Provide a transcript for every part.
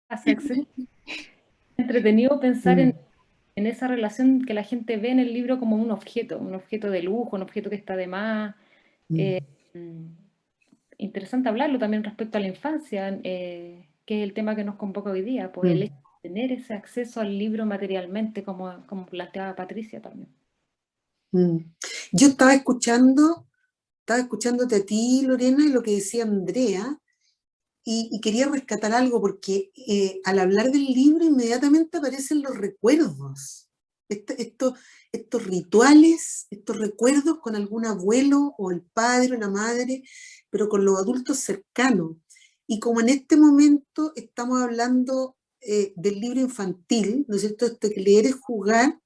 hace acceso. Entretenido pensar Mm, en esa relación que la gente ve en el libro como un objeto de lujo, un objeto que está de más. mm, Mm, Interesante hablarlo también respecto a la infancia, que es el tema que nos convoca hoy día, pues el hecho mm, de tener ese acceso al libro materialmente, como planteaba Patricia también. mm. Yo estaba escuchándote a ti, Lorena, y lo que decía Andrea, y quería rescatar algo porque al hablar del libro inmediatamente aparecen los recuerdos, Esto- estos rituales, estos recuerdos con algún abuelo o el padre o la madre, pero con los adultos cercanos. Y como en este momento estamos hablando del libro infantil, ¿no es cierto? Esto que leer es jugar,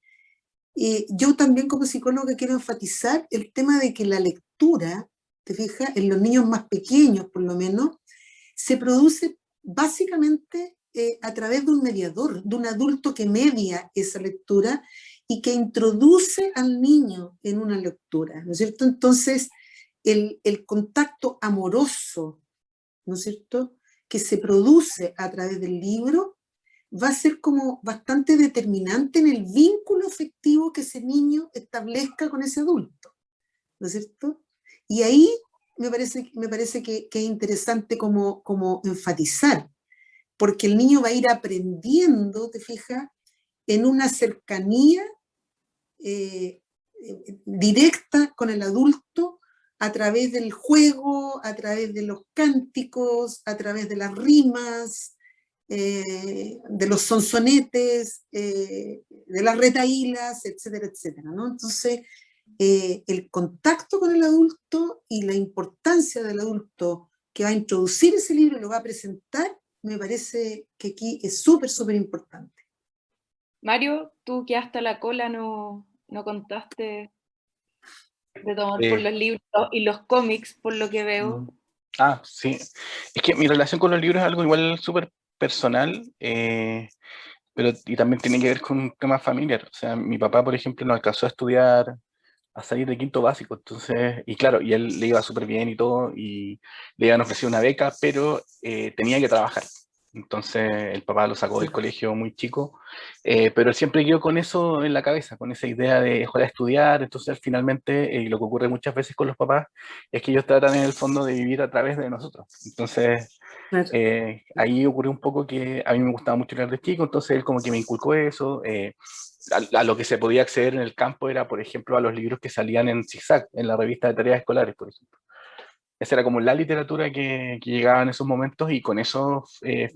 yo también como psicóloga quiero enfatizar el tema de que la lectura, ¿te fijas? En los niños más pequeños por lo menos, se produce básicamente a través de un mediador, de un adulto que media esa lectura y que introduce al niño en una lectura, ¿no es cierto? Entonces, el contacto amoroso, ¿no es cierto?, que se produce a través del libro va a ser como bastante determinante en el vínculo afectivo que ese niño establezca con ese adulto, ¿no es cierto? Y ahí me parece que es interesante como enfatizar, porque el niño va a ir aprendiendo, te fijas, en una cercanía eh, directa con el adulto a través del juego, a través de los cánticos, a través de las rimas, de los sonsonetes, de las retahílas, etcétera, etcétera, ¿no? Entonces, el contacto con el adulto y la importancia del adulto que va a introducir ese libro y lo va a presentar, me parece que aquí es súper, súper importante. Mario, tú que hasta la cola no contaste de tomar por Eh, los libros y los cómics, por lo que veo. mm, sí. Es que mi relación con los libros es algo igual súper personal, pero y también tiene que ver con un tema familiar. O sea, mi papá, por ejemplo, no alcanzó a estudiar, a salir de quinto básico, entonces, y claro, y él le iba súper bien y todo, y le habían ofrecido una beca, pero tenía que trabajar. Entonces el papá lo sacó del colegio muy chico, pero él siempre quedó con eso en la cabeza, con esa idea de ojalá estudiar. Entonces finalmente, lo que ocurre muchas veces con los papás es que ellos tratan en el fondo de vivir a través de nosotros. Entonces Claro. ahí ocurrió un poco que a mí me gustaba mucho leer de chico, entonces él como que me inculcó eso. A lo que se podía acceder en el campo era, por ejemplo, a los libros que salían en Zigzag, en la revista de tareas escolares, por ejemplo. Esa era como la literatura que llegaba en esos momentos, y con eso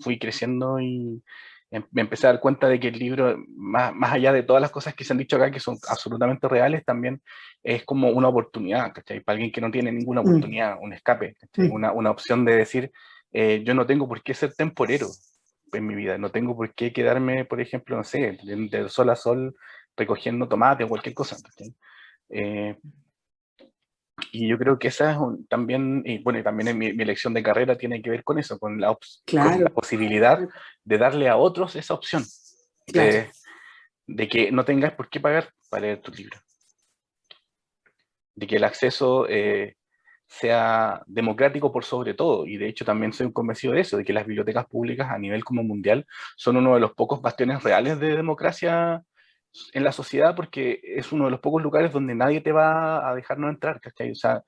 fui creciendo y me empecé a dar cuenta de que el libro, más allá de todas las cosas que se han dicho acá, que son absolutamente reales, también es como una oportunidad, ¿cachai? Para alguien que no tiene ninguna Mm, oportunidad, un escape, ¿cachai? mm, Una opción de decir, yo no tengo por qué ser temporero en mi vida, no tengo por qué quedarme, por ejemplo, no sé, de sol a sol recogiendo tomate o cualquier cosa, ¿cachai? Eh, y yo creo que esa es también, y bueno, y también en mi elección de carrera tiene que ver con eso, con la claro, posibilidad de darle a otros esa opción, claro. de que no tengas por qué pagar para leer tu libro, de que el acceso sea democrático por sobre todo. Y de hecho también soy un convencido de eso, de que las bibliotecas públicas a nivel como mundial son uno de los pocos bastiones reales de democracia en la sociedad, porque es uno de los pocos lugares donde nadie te va a dejar no entrar, ¿cachai? O sea,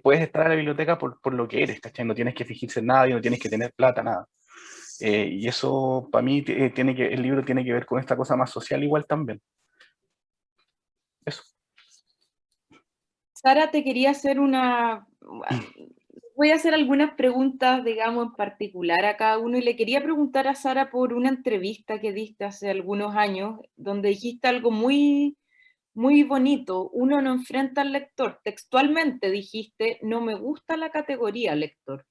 puedes estar a la biblioteca por lo que eres, ¿cachai? No tienes que fingirse en nadie, no tienes que tener plata, nada. Y eso para mí el libro tiene que ver con esta cosa más social igual también. Eso. Sara, te quería hacer voy a hacer algunas preguntas, digamos, en particular a cada uno, y le quería preguntar a Sara por una entrevista que diste hace algunos años, donde dijiste algo muy, muy bonito: uno no enfrenta al lector. Textualmente dijiste: no me gusta la categoría lector.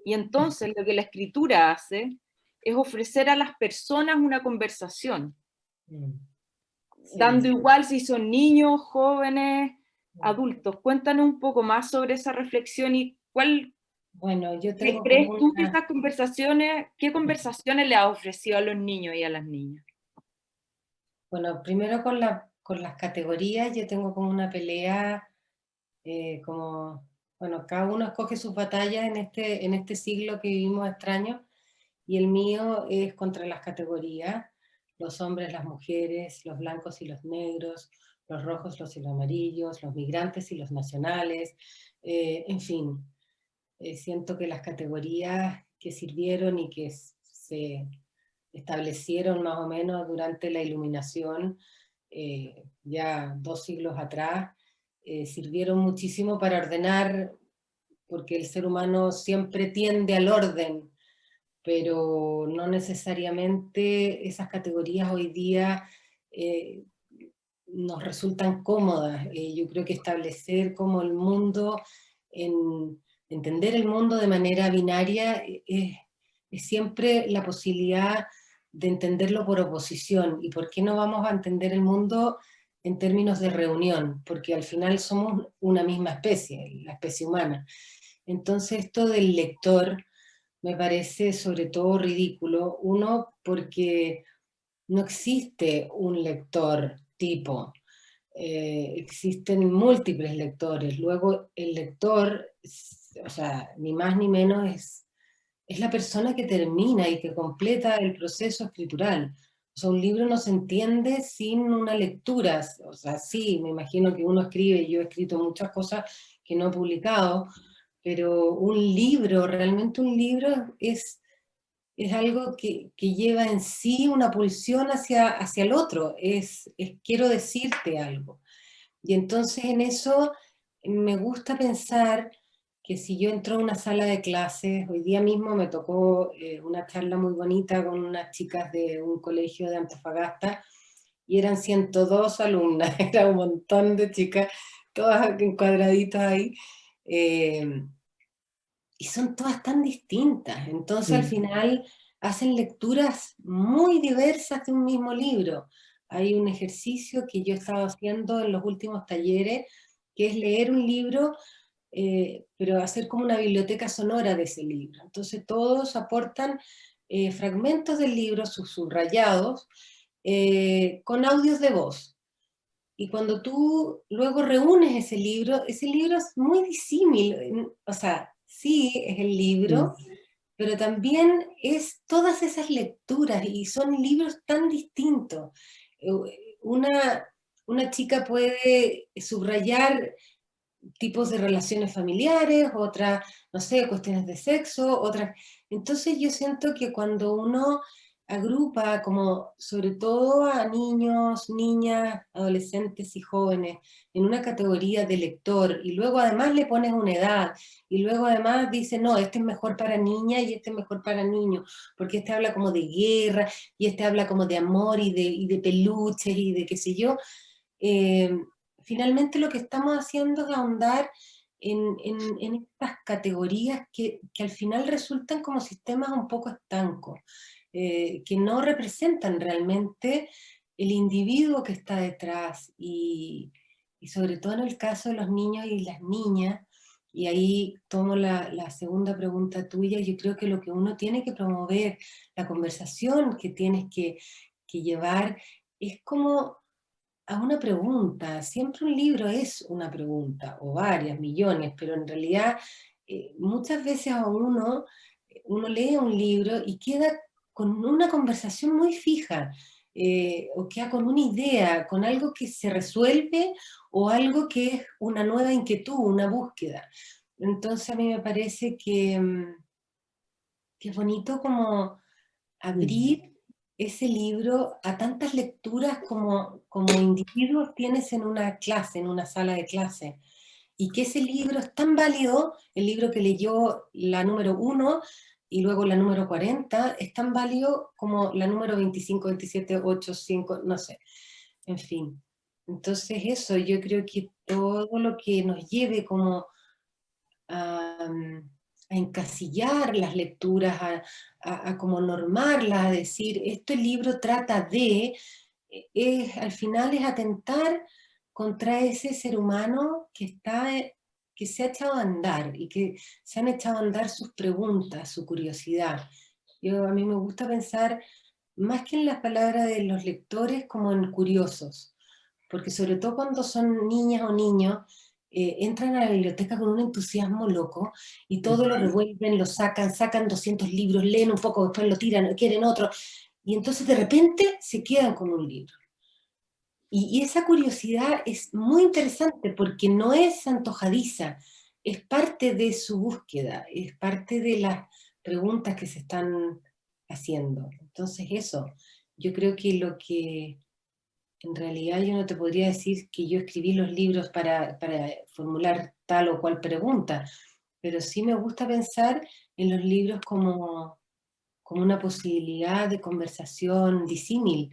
Y entonces lo que la escritura hace es ofrecer a las personas una conversación, Mm. dando Sí. igual si son niños, jóvenes, adultos. Cuéntanos un poco más sobre esa reflexión y Bueno, yo ¿qué tengo como crees tú que una... qué conversaciones le ha ofrecido a los niños y a las niñas? Bueno, primero con las categorías, yo tengo como una pelea, como, bueno, cada uno escoge sus batallas en este siglo que vivimos extraño, y el mío es contra las categorías, los hombres, las mujeres, los blancos y los negros, los rojos, los amarillos, los migrantes y los nacionales, en fin, siento que las categorías que sirvieron y que se establecieron más o menos durante la Iluminación, ya 2 siglos atrás, sirvieron muchísimo para ordenar, porque el ser humano siempre tiende al orden, pero no necesariamente esas categorías hoy día nos resultan cómodas. Yo creo que establecer como el mundo, entender el mundo de manera binaria es siempre la posibilidad de entenderlo por oposición. ¿Y por qué no vamos a entender el mundo en términos de reunión? Porque al final somos una misma especie, la especie humana. Entonces esto del lector me parece sobre todo ridículo. Uno, porque no existe un lector tipo, existen múltiples lectores. Luego el lector, o sea, ni más ni menos es la persona que termina y que completa el proceso escritural. O sea, un libro no se entiende sin una lectura. O sea, sí, me imagino que uno escribe, yo he escrito muchas cosas que no he publicado, pero un libro, realmente un libro es algo que lleva en sí una pulsión hacia el otro, es quiero decirte algo. Y entonces en eso me gusta pensar que si yo entro a una sala de clases, hoy día mismo me tocó una charla muy bonita con unas chicas de un colegio de Antofagasta, y eran 102 alumnas, era un montón de chicas, todas encuadraditas ahí, y son todas tan distintas. Entonces al final hacen lecturas muy diversas de un mismo libro. Hay un ejercicio que yo he estado haciendo en los últimos talleres, que es leer un libro, pero hacer como una biblioteca sonora de ese libro. Entonces todos aportan fragmentos del libro, sus subrayados, con audios de voz. Y cuando tú luego reúnes ese libro es muy disímil, o sea, sí es el libro, pero también es todas esas lecturas, y son libros tan distintos. Una, una chica puede subrayar tipos de relaciones familiares, otra, no sé, cuestiones de sexo, otras. Entonces yo siento que cuando uno agrupa como sobre todo a niños, niñas, adolescentes y jóvenes en una categoría de lector, y luego además le pones una edad, y luego además dice, no, este es mejor para niña y este es mejor para niño, porque este habla como de guerra, y este habla como de amor y de peluches y de qué sé yo, finalmente lo que estamos haciendo es ahondar en estas categorías que al final resultan como sistemas un poco estancos, que no representan realmente el individuo que está detrás, y sobre todo en el caso de los niños y las niñas, y ahí tomo la segunda pregunta tuya. Yo creo que lo que uno tiene que promover, la conversación que tienes que llevar, es como a una pregunta. Siempre un libro es una pregunta, o varias, millones, pero en realidad muchas veces uno lee un libro y queda con una conversación muy fija, o queda con una idea, con algo que se resuelve, o algo que es una nueva inquietud, una búsqueda. Entonces a mí me parece que es bonito como abrir ese libro a tantas lecturas como individuos tienes en una clase, en una sala de clase, y que ese libro es tan válido, el libro que leyó la número 1 y luego la número 40, es tan válido como la número 25, 27, 8, 5, no sé, en fin. Entonces eso, yo creo que todo lo que nos lleve como a, a encasillar las lecturas, a como normarlas, a decir, este libro trata de, al final es atentar contra ese ser humano que se ha echado a andar, y que se han echado a andar sus preguntas, su curiosidad. A mí me gusta pensar, más que en las palabras de los lectores, como en curiosos, porque sobre todo cuando son niñas o niños, entran a la biblioteca con un entusiasmo loco y todo lo revuelven, lo sacan 200 libros, leen un poco, después lo tiran, quieren otro, y entonces de repente se quedan con un libro. Y esa curiosidad es muy interesante porque no es antojadiza, es parte de su búsqueda, es parte de las preguntas que se están haciendo. Entonces eso, yo creo que lo que en realidad yo no te podría decir que yo escribí los libros para formular tal o cual pregunta, pero sí me gusta pensar en los libros como una posibilidad de conversación disímil,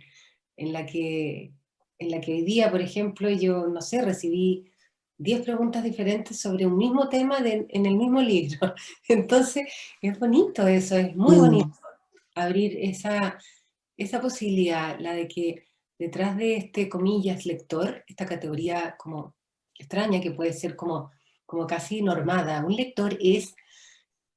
en la que, en la que hoy día, por ejemplo, yo, no sé, recibí 10 preguntas diferentes sobre un mismo tema en el mismo libro. Entonces, es bonito eso, es muy bonito abrir esa posibilidad, la de que detrás de este, comillas, lector, esta categoría como extraña que puede ser como casi normada, un lector es,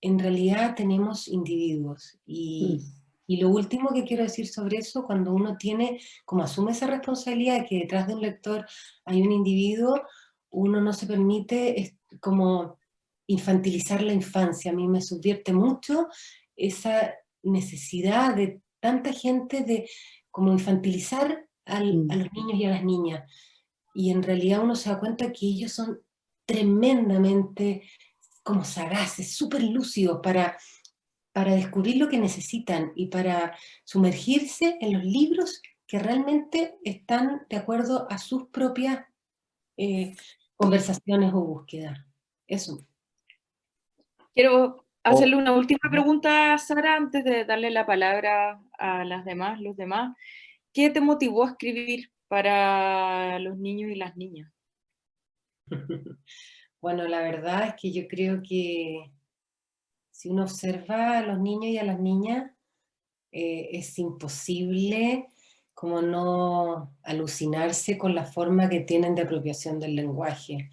en realidad tenemos individuos y lo último que quiero decir sobre eso, cuando uno tiene, como asume esa responsabilidad de que detrás de un lector hay un individuo, uno no se permite como infantilizar la infancia. A mí me subvierte mucho esa necesidad de tanta gente de como infantilizar a los niños y a las niñas. Y en realidad uno se da cuenta que ellos son tremendamente como sagaces, súper lúcidos para descubrir lo que necesitan y para sumergirse en los libros que realmente están de acuerdo a sus propias conversaciones o búsquedas. Eso. Quiero hacerle una última pregunta a Sara antes de darle la palabra a los demás. ¿Qué te motivó a escribir para los niños y las niñas? Bueno, la verdad es que yo creo que si uno observa a los niños y a las niñas, es imposible como no alucinarse con la forma que tienen de apropiación del lenguaje.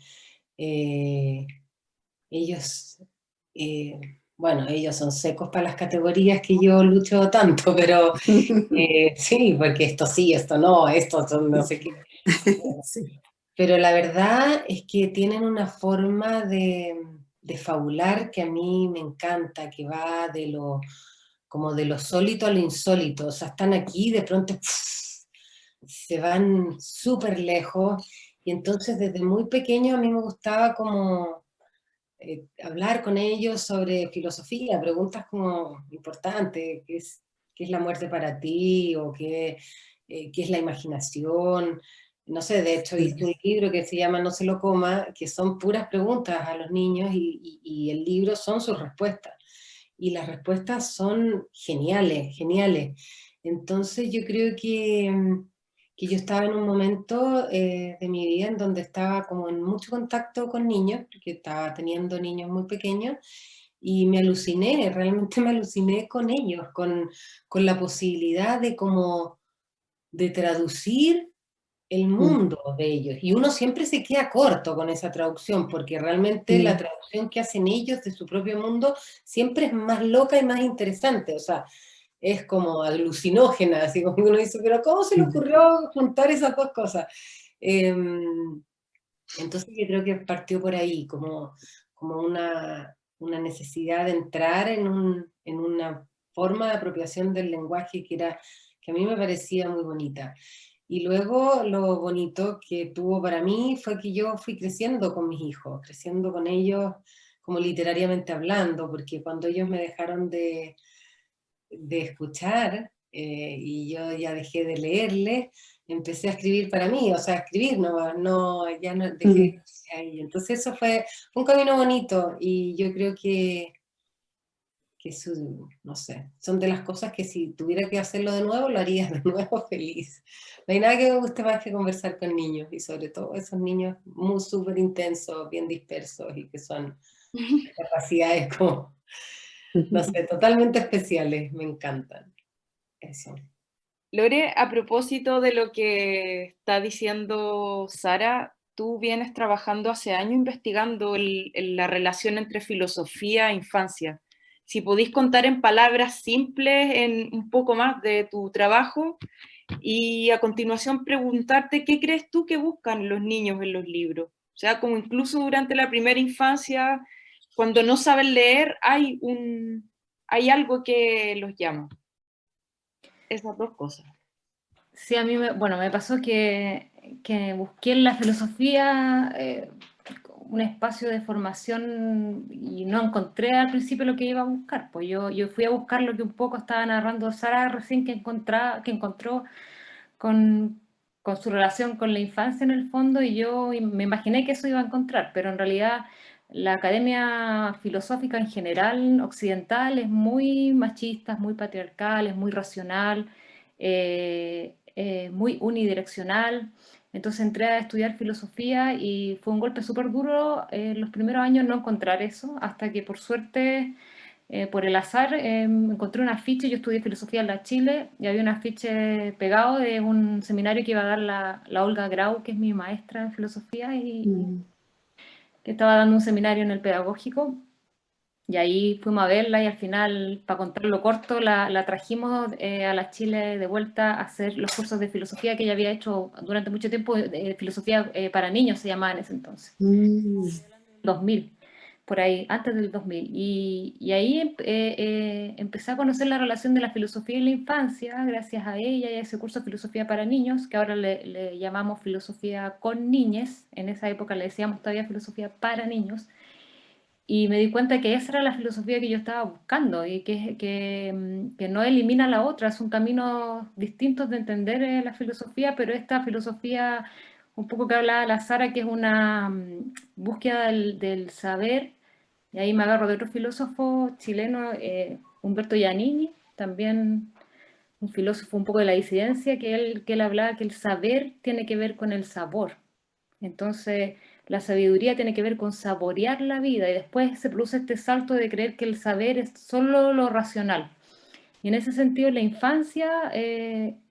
Ellos, bueno, ellos son secos para las categorías que yo lucho tanto, pero sí, porque esto sí, esto no, esto no sé qué. Sí. Pero la verdad es que tienen una forma de fabular que a mí me encanta, que va como de lo sólito a lo insólito. O sea, están aquí y de pronto se van súper lejos. Y entonces desde muy pequeño a mí me gustaba como hablar con ellos sobre filosofía, preguntas como importantes, qué es la muerte para ti? O qué es la imaginación. No sé, de hecho hice un libro que se llama No se lo coma, que son puras preguntas a los niños y el libro son sus respuestas. Y las respuestas son geniales, geniales. Entonces yo creo que yo estaba en un momento de mi vida en donde estaba como en mucho contacto con niños, porque estaba teniendo niños muy pequeños, y me aluciné, realmente me aluciné con ellos, con la posibilidad de como de traducir el mundo de ellos. Y uno siempre se queda corto con esa traducción, porque realmente la traducción que hacen ellos de su propio mundo siempre es más loca y más interesante, o sea, es como alucinógena, así como uno dice, pero ¿cómo se le ocurrió juntar esas dos cosas? Entonces yo creo que partió por ahí, como una necesidad de entrar en una forma de apropiación del lenguaje que a mí me parecía muy bonita. Y luego lo bonito que tuvo para mí fue que yo fui creciendo con mis hijos, creciendo con ellos como literariamente hablando, porque cuando ellos me dejaron de escuchar y yo ya dejé de leerles, empecé a escribir para mí, o sea, a escribir ya no dejé ahí. Entonces eso fue un camino bonito y yo creo que no sé, son de las cosas que si tuviera que hacerlo de nuevo, lo haría de nuevo feliz. No hay nada que me guste más que conversar con niños y sobre todo esos niños muy súper intensos, bien dispersos y que son capacidades como, no sé, totalmente especiales, me encantan. Eso. Lore, a propósito de lo que está diciendo Sara, tú vienes trabajando hace años investigando la relación entre filosofía e infancia. Si podís contar en palabras simples en un poco más de tu trabajo y a continuación preguntarte qué crees tú que buscan los niños en los libros. sea, como incluso durante la primera infancia, cuando no saben leer, hay algo que los llama. Esas dos cosas. Sí, a mí me pasó que busqué en la filosofía un espacio de formación y no encontré al principio lo que iba a buscar. Pues yo fui a buscar lo que un poco estaba narrando Sara recién, que encontró con su relación con la infancia en el fondo, y yo me imaginé que eso iba a encontrar, pero en realidad la academia filosófica en general occidental es muy machista, es muy patriarcal, es muy racional, muy unidireccional. Entonces entré a estudiar filosofía y fue un golpe súper duro en los primeros años no encontrar eso, hasta que por suerte, por el azar, encontré un afiche. Yo estudié filosofía en la Chile y había un afiche pegado de un seminario que iba a dar la Olga Grau, que es mi maestra en filosofía, y que estaba dando un seminario en el pedagógico. Y ahí fuimos a verla y al final, para contarlo corto, la trajimos a la Chile de vuelta a hacer los cursos de filosofía que ella había hecho durante mucho tiempo, filosofía para niños se llamaba en ese entonces, 2000, por ahí, antes del 2000. Y ahí empecé a conocer la relación de la filosofía y la infancia, gracias a ella y a ese curso de filosofía para niños, que ahora le llamamos filosofía con niñes. En esa época le decíamos todavía filosofía para niños. Y me di cuenta que esa era la filosofía que yo estaba buscando y que no elimina la otra, son caminos distintos de entender la filosofía, pero esta filosofía, un poco que hablaba la Sara, que es una búsqueda del saber, y ahí me agarro de otro filósofo chileno, Humberto Giannini, también un filósofo un poco de la disidencia, que él hablaba que el saber tiene que ver con el sabor. Entonces, la sabiduría tiene que ver con saborear la vida y después se produce este salto de creer que el saber es solo lo racional. Y en ese sentido, la infancia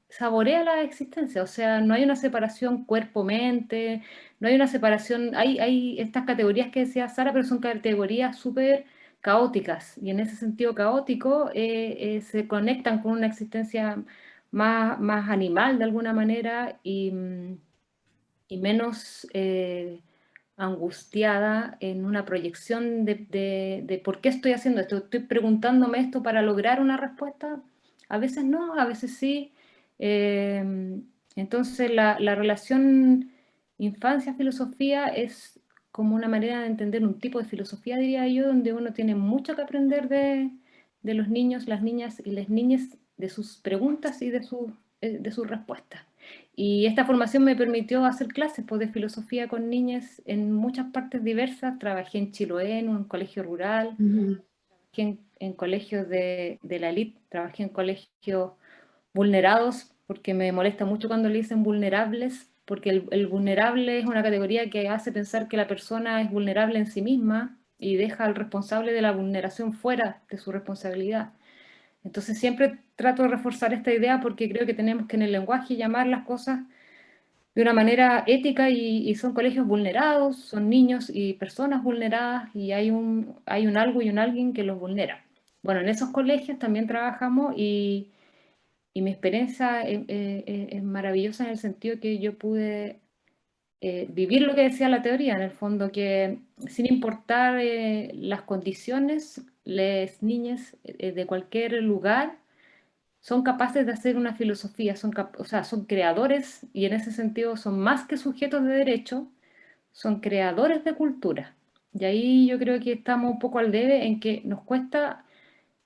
saborea la existencia, o sea, no hay una separación cuerpo-mente, no hay una separación, hay estas categorías que decía Sara, pero son categorías súper caóticas, y en ese sentido caótico se conectan con una existencia más animal de alguna manera, y menos angustiada en una proyección de por qué estoy haciendo esto. Estoy preguntándome esto para lograr una respuesta. A veces no, a veces sí. Entonces la relación infancia-filosofía es como una manera de entender un tipo de filosofía, diría yo, donde uno tiene mucho que aprender de los niños, las niñas y las niñas, de sus preguntas y de sus respuestas. Y esta formación me permitió hacer clases pues, de filosofía con niñas en muchas partes diversas. Trabajé en Chiloé, en un colegio rural, trabajé en colegios de la elite, trabajé en colegios vulnerados, porque me molesta mucho cuando le dicen vulnerables, porque el vulnerable es una categoría que hace pensar que la persona es vulnerable en sí misma y deja al responsable de la vulneración fuera de su responsabilidad. Entonces siempre trato de reforzar esta idea porque creo que tenemos que en el lenguaje llamar las cosas de una manera ética, y son colegios vulnerados, son niños y personas vulneradas, y hay un algo y un alguien que los vulnera. Bueno, en esos colegios también trabajamos, y mi experiencia es maravillosa en el sentido que yo pude vivir lo que decía la teoría, en el fondo, que sin importar las condiciones, las niñas de cualquier lugar son capaces de hacer una filosofía, o sea, son creadores, y en ese sentido son más que sujetos de derecho, son creadores de cultura. Y ahí yo creo que estamos un poco al debe en que nos cuesta,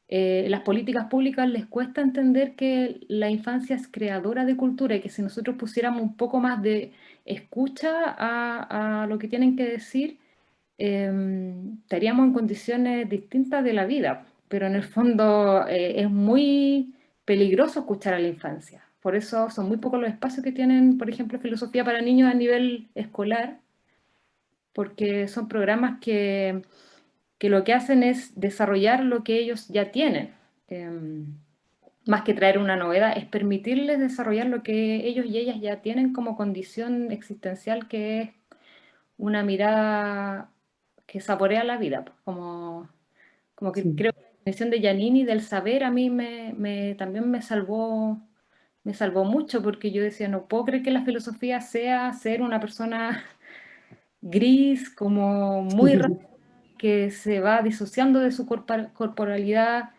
las políticas públicas les cuesta entender que la infancia es creadora de cultura, y que si nosotros pusiéramos un poco más de escucha a lo que tienen que decir, estaríamos en condiciones distintas de la vida, pero en el fondo es muy peligroso escuchar a la infancia. Por eso son muy pocos los espacios que tienen, por ejemplo, filosofía para niños a nivel escolar, porque son programas que lo que hacen es desarrollar lo que ellos ya tienen. Más que traer una novedad, es permitirles desarrollar lo que ellos y ellas ya tienen como condición existencial, que es una mirada que saborea la vida, pues, como que Sí. creo que la definición de Giannini del saber a mí también me salvó mucho, porque yo decía, no puedo creer que la filosofía sea ser una persona gris, como muy raro, que se va disociando de su corporalidad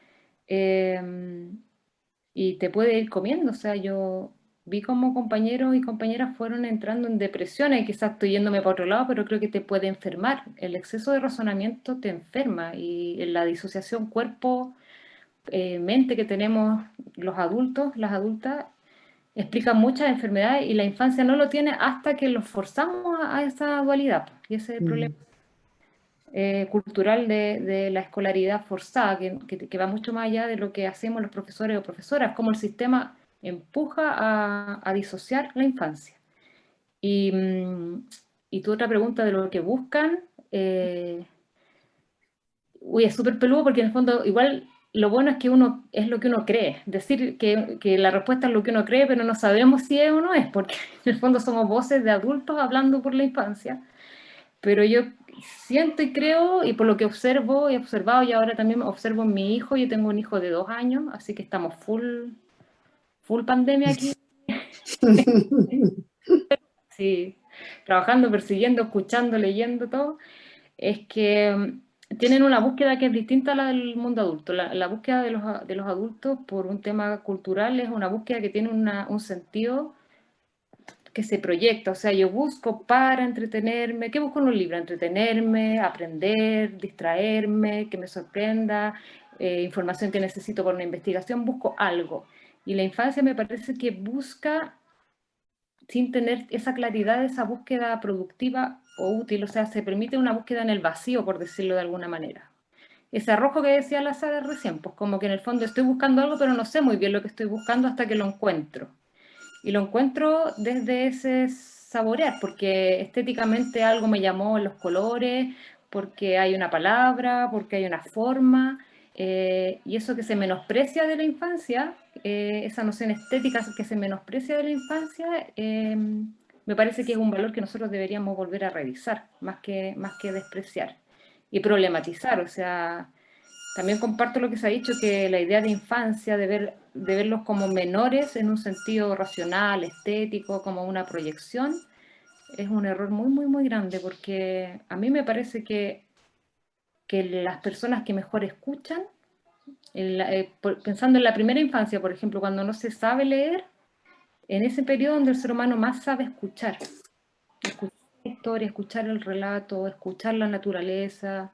y te puede ir comiendo. O sea, yo vi como compañeros y compañeras fueron entrando en depresiones, y quizás estoy yéndome para otro lado, pero creo que te puede enfermar. El exceso de razonamiento te enferma, y en la disociación cuerpo-mente que tenemos los adultos, las adultas, explica muchas enfermedades, y la infancia no lo tiene hasta que los forzamos a esa dualidad. Y ese es el problema cultural de la escolaridad forzada, que va mucho más allá de lo que hacemos los profesores o profesoras, como el sistema empuja a disociar la infancia. Y tu otra pregunta de lo que buscan, es súper peludo, porque en el fondo igual lo bueno es que uno es lo que uno cree. Decir que la respuesta es lo que uno cree, pero no sabemos si es o no es, porque en el fondo somos voces de adultos hablando por la infancia. Pero yo siento y creo, y por lo que observo y he observado, y ahora también observo en mi hijo, yo tengo un hijo de 2 años, así que estamos full pandemia aquí, sí, trabajando, persiguiendo, escuchando, leyendo todo. Es que tienen una búsqueda que es distinta a la del mundo adulto. La búsqueda de los adultos por un tema cultural es una búsqueda que tiene un sentido que se proyecta. O sea, yo busco para entretenerme. ¿Qué busco en un libro? Entretenerme, aprender, distraerme, que me sorprenda, información que necesito por una investigación. Busco algo. Y la infancia me parece que busca, sin tener esa claridad, esa búsqueda productiva o útil. O sea, se permite una búsqueda en el vacío, por decirlo de alguna manera. Ese arrojo que decía la Sara recién, pues como que en el fondo estoy buscando algo, pero no sé muy bien lo que estoy buscando hasta que lo encuentro. Y lo encuentro desde ese saborear, porque estéticamente algo me llamó en los colores, porque hay una palabra, porque hay una forma, y eso que se menosprecia de la infancia, esa noción estética que se menosprecia de la infancia, me parece que es un valor que nosotros deberíamos volver a revisar, más que despreciar y problematizar. O sea, también comparto lo que se ha dicho, que la idea de infancia, de verlos como menores en un sentido racional, estético, como una proyección, es un error muy, muy, muy grande, porque a mí me parece que las personas que mejor escuchan, pensando en la primera infancia, por ejemplo, cuando no se sabe leer, en ese periodo donde el ser humano más sabe escuchar la historia, escuchar el relato, escuchar la naturaleza,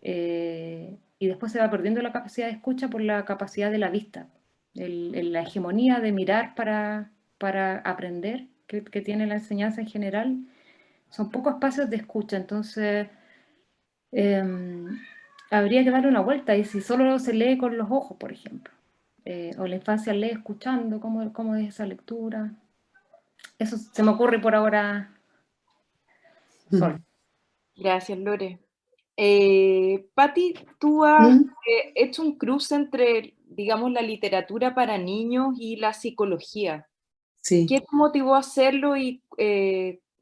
y después se va perdiendo la capacidad de escucha por la capacidad de la vista, la hegemonía de mirar para aprender que tiene la enseñanza en general. Son pocos espacios de escucha, entonces habría que darle una vuelta, y si solo se lee con los ojos, por ejemplo, o la infancia lee escuchando, ¿cómo es esa lectura? Eso se me ocurre por ahora, Sol. Gracias, Lore. Patti, tú has hecho un cruce entre, digamos, la literatura para niños y la psicología. Sí. ¿Qué te motivó a hacerlo y,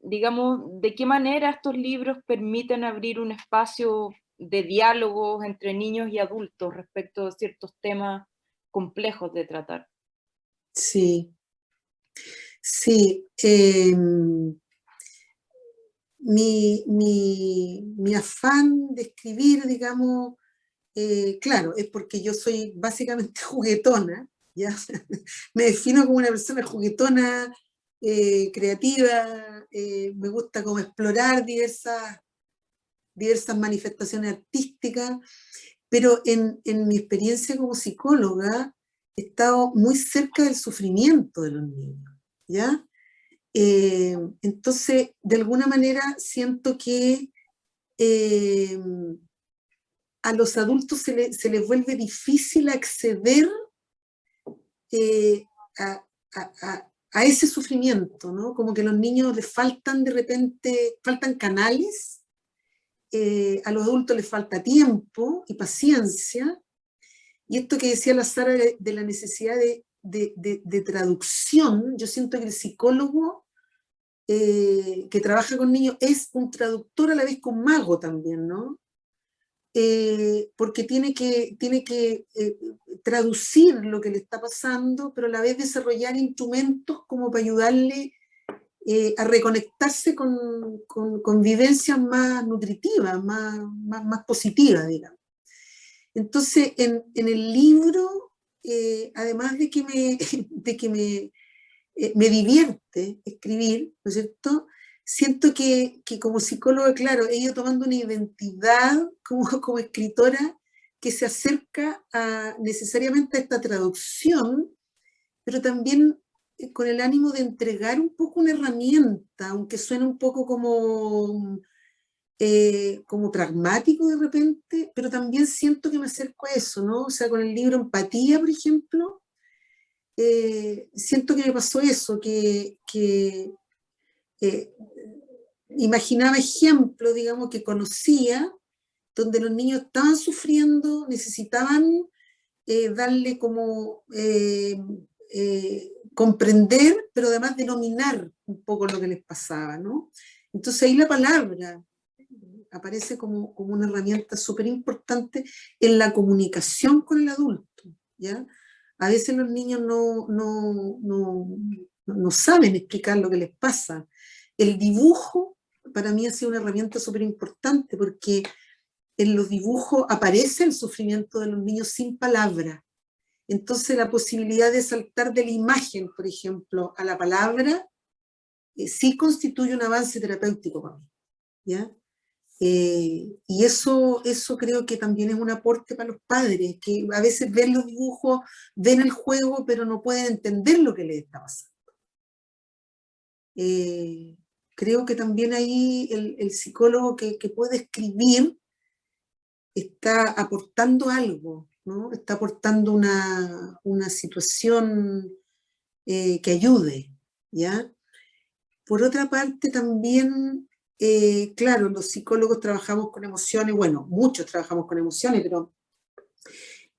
digamos, de qué manera estos libros permiten abrir un espacio de diálogos entre niños y adultos respecto a ciertos temas complejos de tratar? Sí, sí. Mi afán de escribir, digamos, claro, es porque yo soy básicamente juguetona, ¿ya? Me defino como una persona juguetona, creativa, me gusta como explorar diversas manifestaciones artísticas, pero en mi experiencia como psicóloga he estado muy cerca del sufrimiento de los niños, ¿ya? Entonces, de alguna manera siento que a los adultos se les vuelve difícil acceder a ese sufrimiento, ¿no? Como que a los niños les faltan de repente, faltan canales, a los adultos les falta tiempo y paciencia, y esto que decía la Sara de la necesidad de traducción, yo siento que el psicólogo que trabaja con niños es un traductor a la vez con mago también, ¿no? Porque tiene que traducir lo que le está pasando, pero a la vez desarrollar instrumentos como para ayudarle a reconectarse con vivencias más nutritivas, más positivas, digamos. Entonces, en el libro, además de que me divierte escribir, ¿no es cierto? Siento que como psicóloga, claro, he ido tomando una identidad como escritora que se acerca necesariamente a esta traducción, pero también con el ánimo de entregar un poco una herramienta, aunque suene un poco como pragmático de repente, pero también siento que me acerco a eso, ¿no? O sea, con el libro Empatía, por ejemplo, siento que me pasó eso, que imaginaba ejemplos, digamos, que conocía, donde los niños estaban sufriendo, necesitaban darle como comprender, pero además denominar un poco lo que les pasaba, ¿no? Entonces ahí la palabra aparece como una herramienta súper importante en la comunicación con el adulto, ¿ya? A veces los niños no saben explicar lo que les pasa. El dibujo para mí ha sido una herramienta súper importante porque en los dibujos aparece el sufrimiento de los niños sin palabras. Entonces la posibilidad de saltar de la imagen, por ejemplo, a la palabra, sí constituye un avance terapéutico para mí, ¿ya? Y eso creo que también es un aporte para los padres, que a veces ven los dibujos, ven el juego, pero no pueden entender lo que les está pasando. Creo que también ahí el psicólogo que puede escribir está aportando algo, ¿no? Está aportando una situación que ayude, ¿ya? Por otra parte, también, claro, los psicólogos trabajamos con emociones, bueno, muchos trabajamos con emociones, pero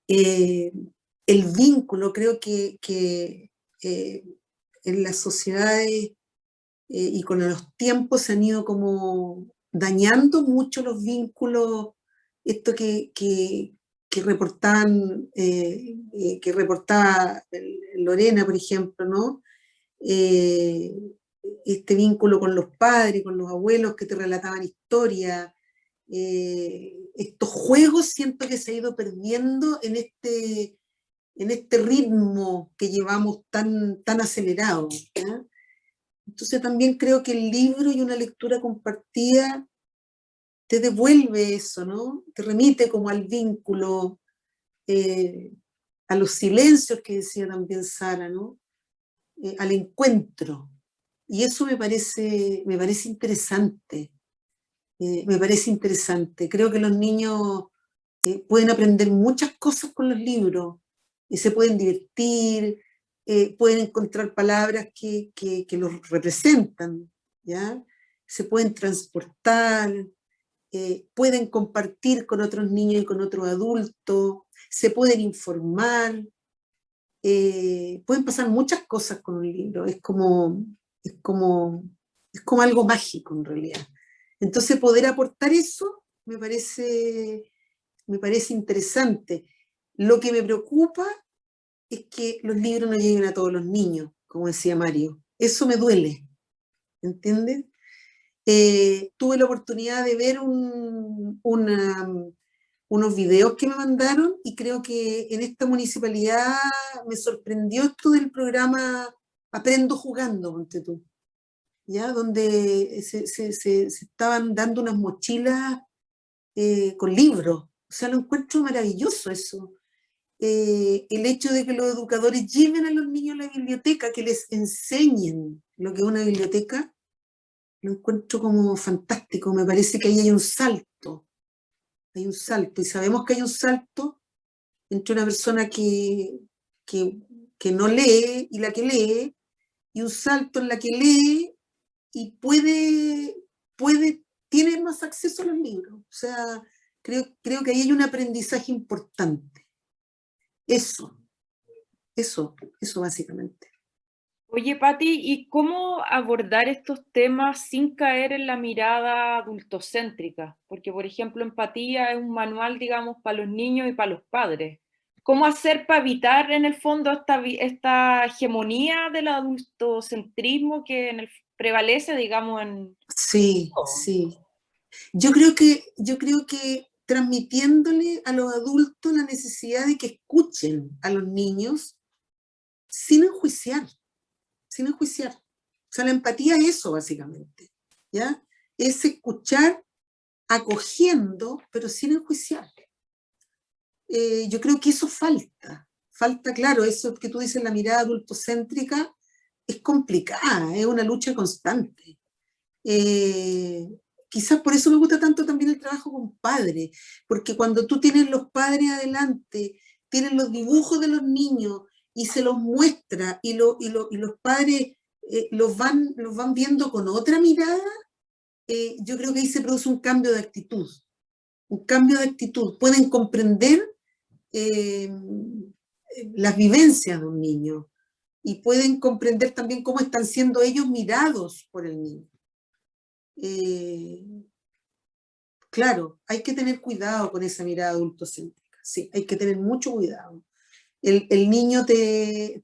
el vínculo, creo que en las sociedades y con los tiempos se han ido como dañando mucho los vínculos, esto que reportaba Lorena, por ejemplo, ¿no? Este vínculo con los padres, con los abuelos que te relataban historias, estos juegos siento que se ha ido perdiendo en este ritmo que llevamos tan acelerado, ¿ya? Entonces también creo que el libro y una lectura compartida te devuelve eso, ¿no? Te remite como al vínculo, a los silencios que decía también Sara, ¿no? Al encuentro. Y eso me parece interesante. Me parece interesante. Creo que los niños pueden aprender muchas cosas con los libros. Se pueden divertir, pueden encontrar palabras que los representan, ¿ya? Se pueden transportar, pueden compartir con otros niños y con otros adultos, se pueden informar, pueden pasar muchas cosas con un libro. Es como algo mágico en realidad. Entonces poder aportar eso me parece interesante. Lo que me preocupa es que los libros no lleguen a todos los niños, como decía Mario. Eso me duele, ¿entiendes? Tuve la oportunidad de ver unos videos que me mandaron y creo que en esta municipalidad me sorprendió esto del programa Aprendo Jugando, ponte tú, ¿ya? Donde se estaban dando unas mochilas con libros. O sea, lo encuentro maravilloso eso. El hecho de que los educadores lleven a los niños a la biblioteca, que les enseñen lo que es una biblioteca, lo encuentro como fantástico. Me parece que ahí hay un salto, y sabemos que hay un salto entre una persona que no lee y la que lee, y un salto en la que lee y tiene más acceso a los libros. O sea, creo que ahí hay un aprendizaje importante. Eso básicamente. Oye, Patti, ¿y cómo abordar estos temas sin caer en la mirada adultocéntrica? Porque, por ejemplo, Empatía es un manual, digamos, para los niños y para los padres. ¿Cómo hacer para evitar, en el fondo, esta hegemonía del adultocentrismo que prevalece, digamos, en Sí, todo. sí. Yo creo que transmitiéndole a los adultos la necesidad de que escuchen a los niños sin enjuiciar, sin enjuiciar. O sea, la empatía es eso, básicamente, ¿ya? Es escuchar acogiendo, pero sin enjuiciar. Yo creo que eso falta. Falta, claro, eso que tú dices, la mirada adultocéntrica es complicada, es una lucha constante. Quizás por eso me gusta tanto también el trabajo con padres, porque cuando tú tienes los padres adelante, tienen los dibujos de los niños y se los muestra y los padres los van viendo con otra mirada, yo creo que ahí se produce un cambio de actitud. Un cambio de actitud. Pueden comprender eh, las vivencias de un niño y pueden comprender también cómo están siendo ellos mirados por el niño. Claro, hay que tener cuidado con esa mirada adultocéntrica, sí, hay que tener mucho cuidado. El niño te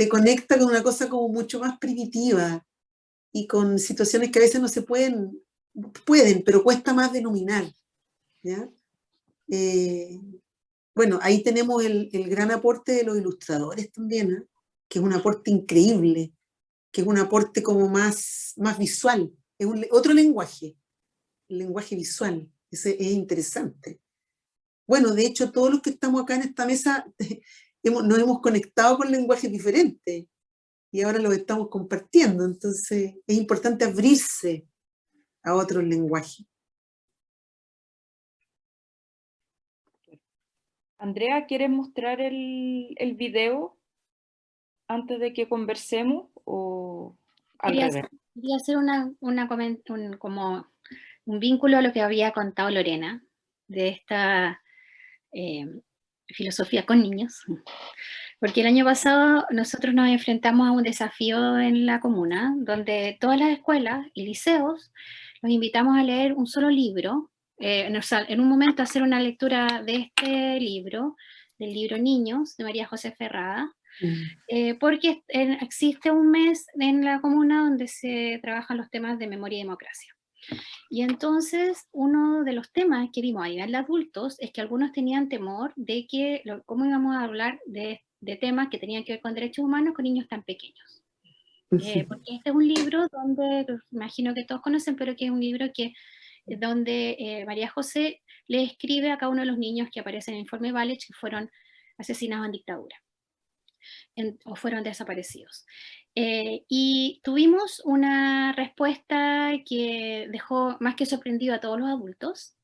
conecta con una cosa como mucho más primitiva y con situaciones que a veces no se pueden, pero cuesta más denominar, ¿ya? Bueno, ahí tenemos el gran aporte de los ilustradores también, ¿eh? Que es un aporte increíble, que es un aporte como más visual, es otro lenguaje, el lenguaje visual, ese es interesante. Bueno, de hecho, todos los que estamos acá en esta mesa nos hemos conectado con lenguajes diferentes y ahora los estamos compartiendo, entonces es importante abrirse a otros lenguajes. Andrea, ¿quieres mostrar el video antes de que conversemos o al revés? Quería hacer como un vínculo a lo que había contado Lorena, de esta filosofía con niños, porque el año pasado nosotros nos enfrentamos a un desafío en la comuna, donde todas las escuelas y liceos los invitamos a leer un solo libro, en un momento a hacer una lectura de este libro, del libro Niños, de María José Ferrada, porque existe un mes en la comuna donde se trabajan los temas de memoria y democracia. Y entonces uno de los temas que vimos a nivel de adultos es que algunos tenían temor de que, cómo íbamos a hablar de temas que tenían que ver con derechos humanos con niños tan pequeños. Porque este es un libro donde, imagino que todos conocen, pero que es un libro donde María José le escribe a cada uno de los niños que aparecen en el informe Valech que fueron asesinados en dictadura. O fueron desaparecidos. Y tuvimos una respuesta que dejó más que sorprendido a todos los adultos,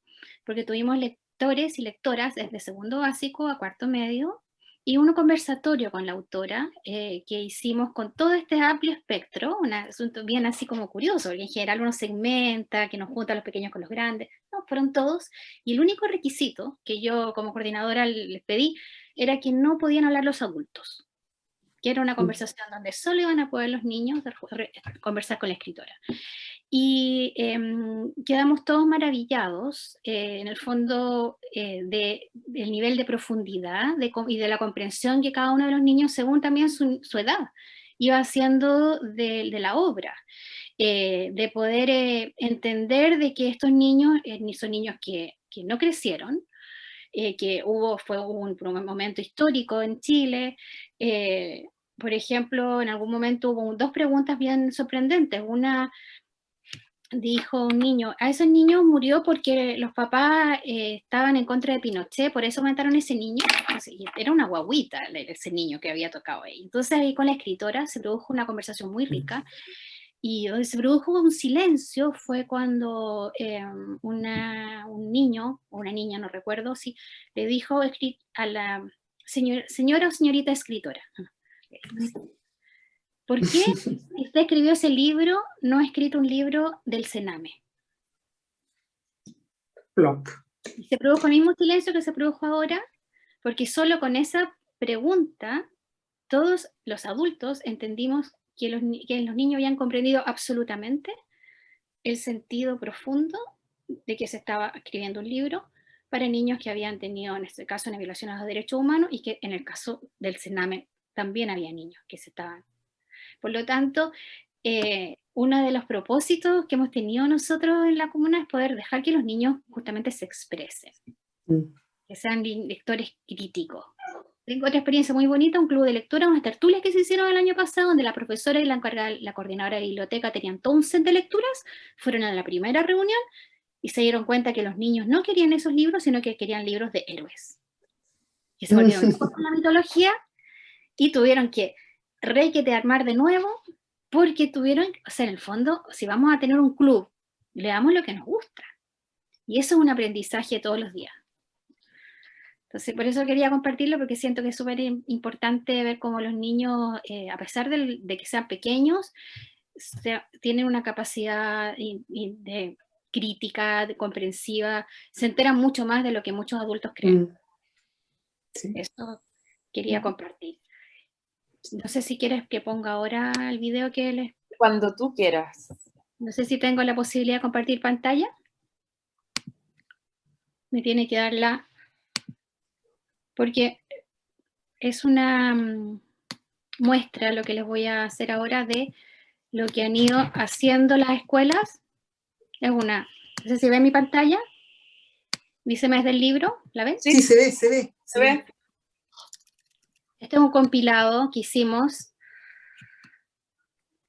porque tuvimos lectores y lectoras desde segundo básico a cuarto medio, y un conversatorio con la autora que hicimos con todo este amplio espectro, un asunto bien así como curioso, porque en general uno segmenta, que nos junta a los pequeños con los grandes, no, fueron todos, y el único requisito que yo como coordinadora les pedí era que no podían hablar los adultos, que era una conversación donde solo iban a poder los niños conversar con la escritora. Y quedamos todos maravillados, en el fondo, del nivel de profundidad y de la comprensión que cada uno de los niños, según también su edad, iba haciendo de la obra. De poder entender de que estos niños son niños que no crecieron, que fue un momento histórico en Chile. Por ejemplo, en algún momento hubo dos preguntas bien sorprendentes. Una, dijo un niño, a esos niños murió porque los papás estaban en contra de Pinochet, por eso mataron a ese niño. Era una guaguita ese niño que había tocado ahí. Entonces ahí con la escritora se produjo una conversación muy rica. Y donde se produjo un silencio fue cuando un niño, o una niña, no recuerdo, si le dijo a la señora o señorita escritora, ¿por qué usted escribió ese libro, no ha escrito un libro del Sename? Plop. Y se produjo el mismo silencio que se produjo ahora, porque solo con esa pregunta todos los adultos entendimos que los niños habían comprendido absolutamente el sentido profundo de que se estaba escribiendo un libro para niños que habían tenido, en este caso, una violación a los derechos humanos, y que en el caso del Sename también había niños que se estaban. Por lo tanto, uno de los propósitos que hemos tenido nosotros en la comuna es poder dejar que los niños justamente se expresen, que sean lectores críticos. Tengo otra experiencia muy bonita, un club de lectura, unas tertulias que se hicieron el año pasado, donde la profesora y la encargada, la coordinadora de biblioteca tenían todo un set de lecturas, fueron a la primera reunión y se dieron cuenta que los niños no querían esos libros, sino que querían libros de héroes. Que se volvieron locos con la mitología y tuvieron que armar de nuevo, porque tuvieron, o sea, en el fondo, si vamos a tener un club, leamos lo que nos gusta. Y eso es un aprendizaje todos los días. Entonces, por eso quería compartirlo, porque siento que es súper importante ver cómo los niños, a pesar de que sean pequeños, tienen una capacidad de crítica, de comprensiva, se enteran mucho más de lo que muchos adultos creen. Sí. Eso quería compartir. No sé si quieres que ponga ahora el video que les... Cuando tú quieras. No sé si tengo la posibilidad de compartir pantalla. Me tiene que dar la... Porque es una muestra lo que les voy a hacer ahora de lo que han ido haciendo las escuelas. Es una... No sé si ven mi pantalla. Dice mes del libro, ¿la ven? Sí, se ve, se ve. ¿Se ve? Este es un compilado que hicimos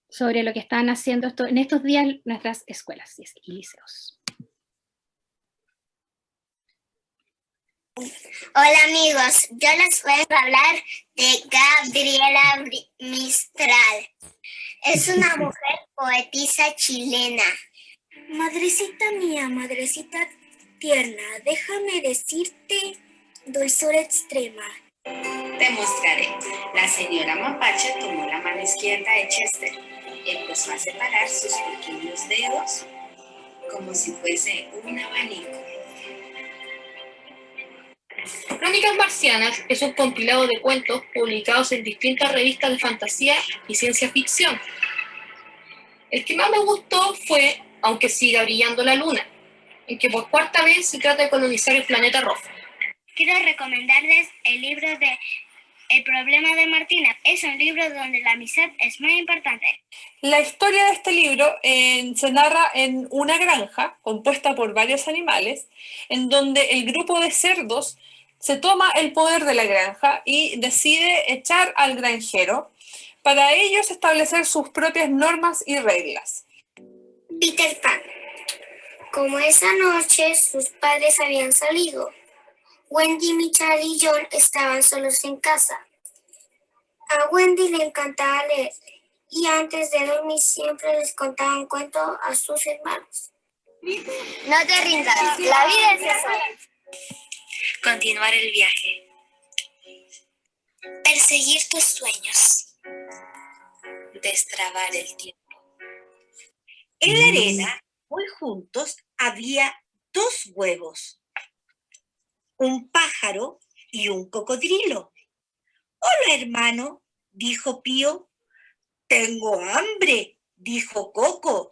sobre lo que están haciendo en estos días nuestras escuelas y liceos. Hola amigos, yo les voy a hablar de Gabriela Mistral. Es una mujer poetisa chilena. Madrecita mía, madrecita tierna, déjame decirte dulzura extrema. Te mostraré. La señora Mapache tomó la mano izquierda de Chester. Empezó a separar sus pequeños dedos como si fuese un abanico. Crónicas Marcianas es un compilado de cuentos publicados en distintas revistas de fantasía y ciencia ficción. El que más me gustó fue Aunque siga brillando la luna, en que por cuarta vez se trata de colonizar el planeta rojo. Quiero recomendarles el libro de El problema de Martina. Es un libro donde la amistad es muy importante. La historia de este libro se narra en una granja compuesta por varios animales, en donde el grupo de cerdos se toma el poder de la granja y decide echar al granjero para ellos establecer sus propias normas y reglas. Peter Pan. Como esa noche sus padres habían salido, Wendy, Michael y John estaban solos en casa. A Wendy le encantaba leer y antes de dormir siempre les contaba un cuento a sus hermanos. No te rindas, la vida es esa. Continuar el viaje. Perseguir tus sueños. Destrabar el tiempo. En la arena, muy juntos, había 2 huevos. Un pájaro y un cocodrilo. Hola, hermano, dijo Pío. Tengo hambre, dijo Coco.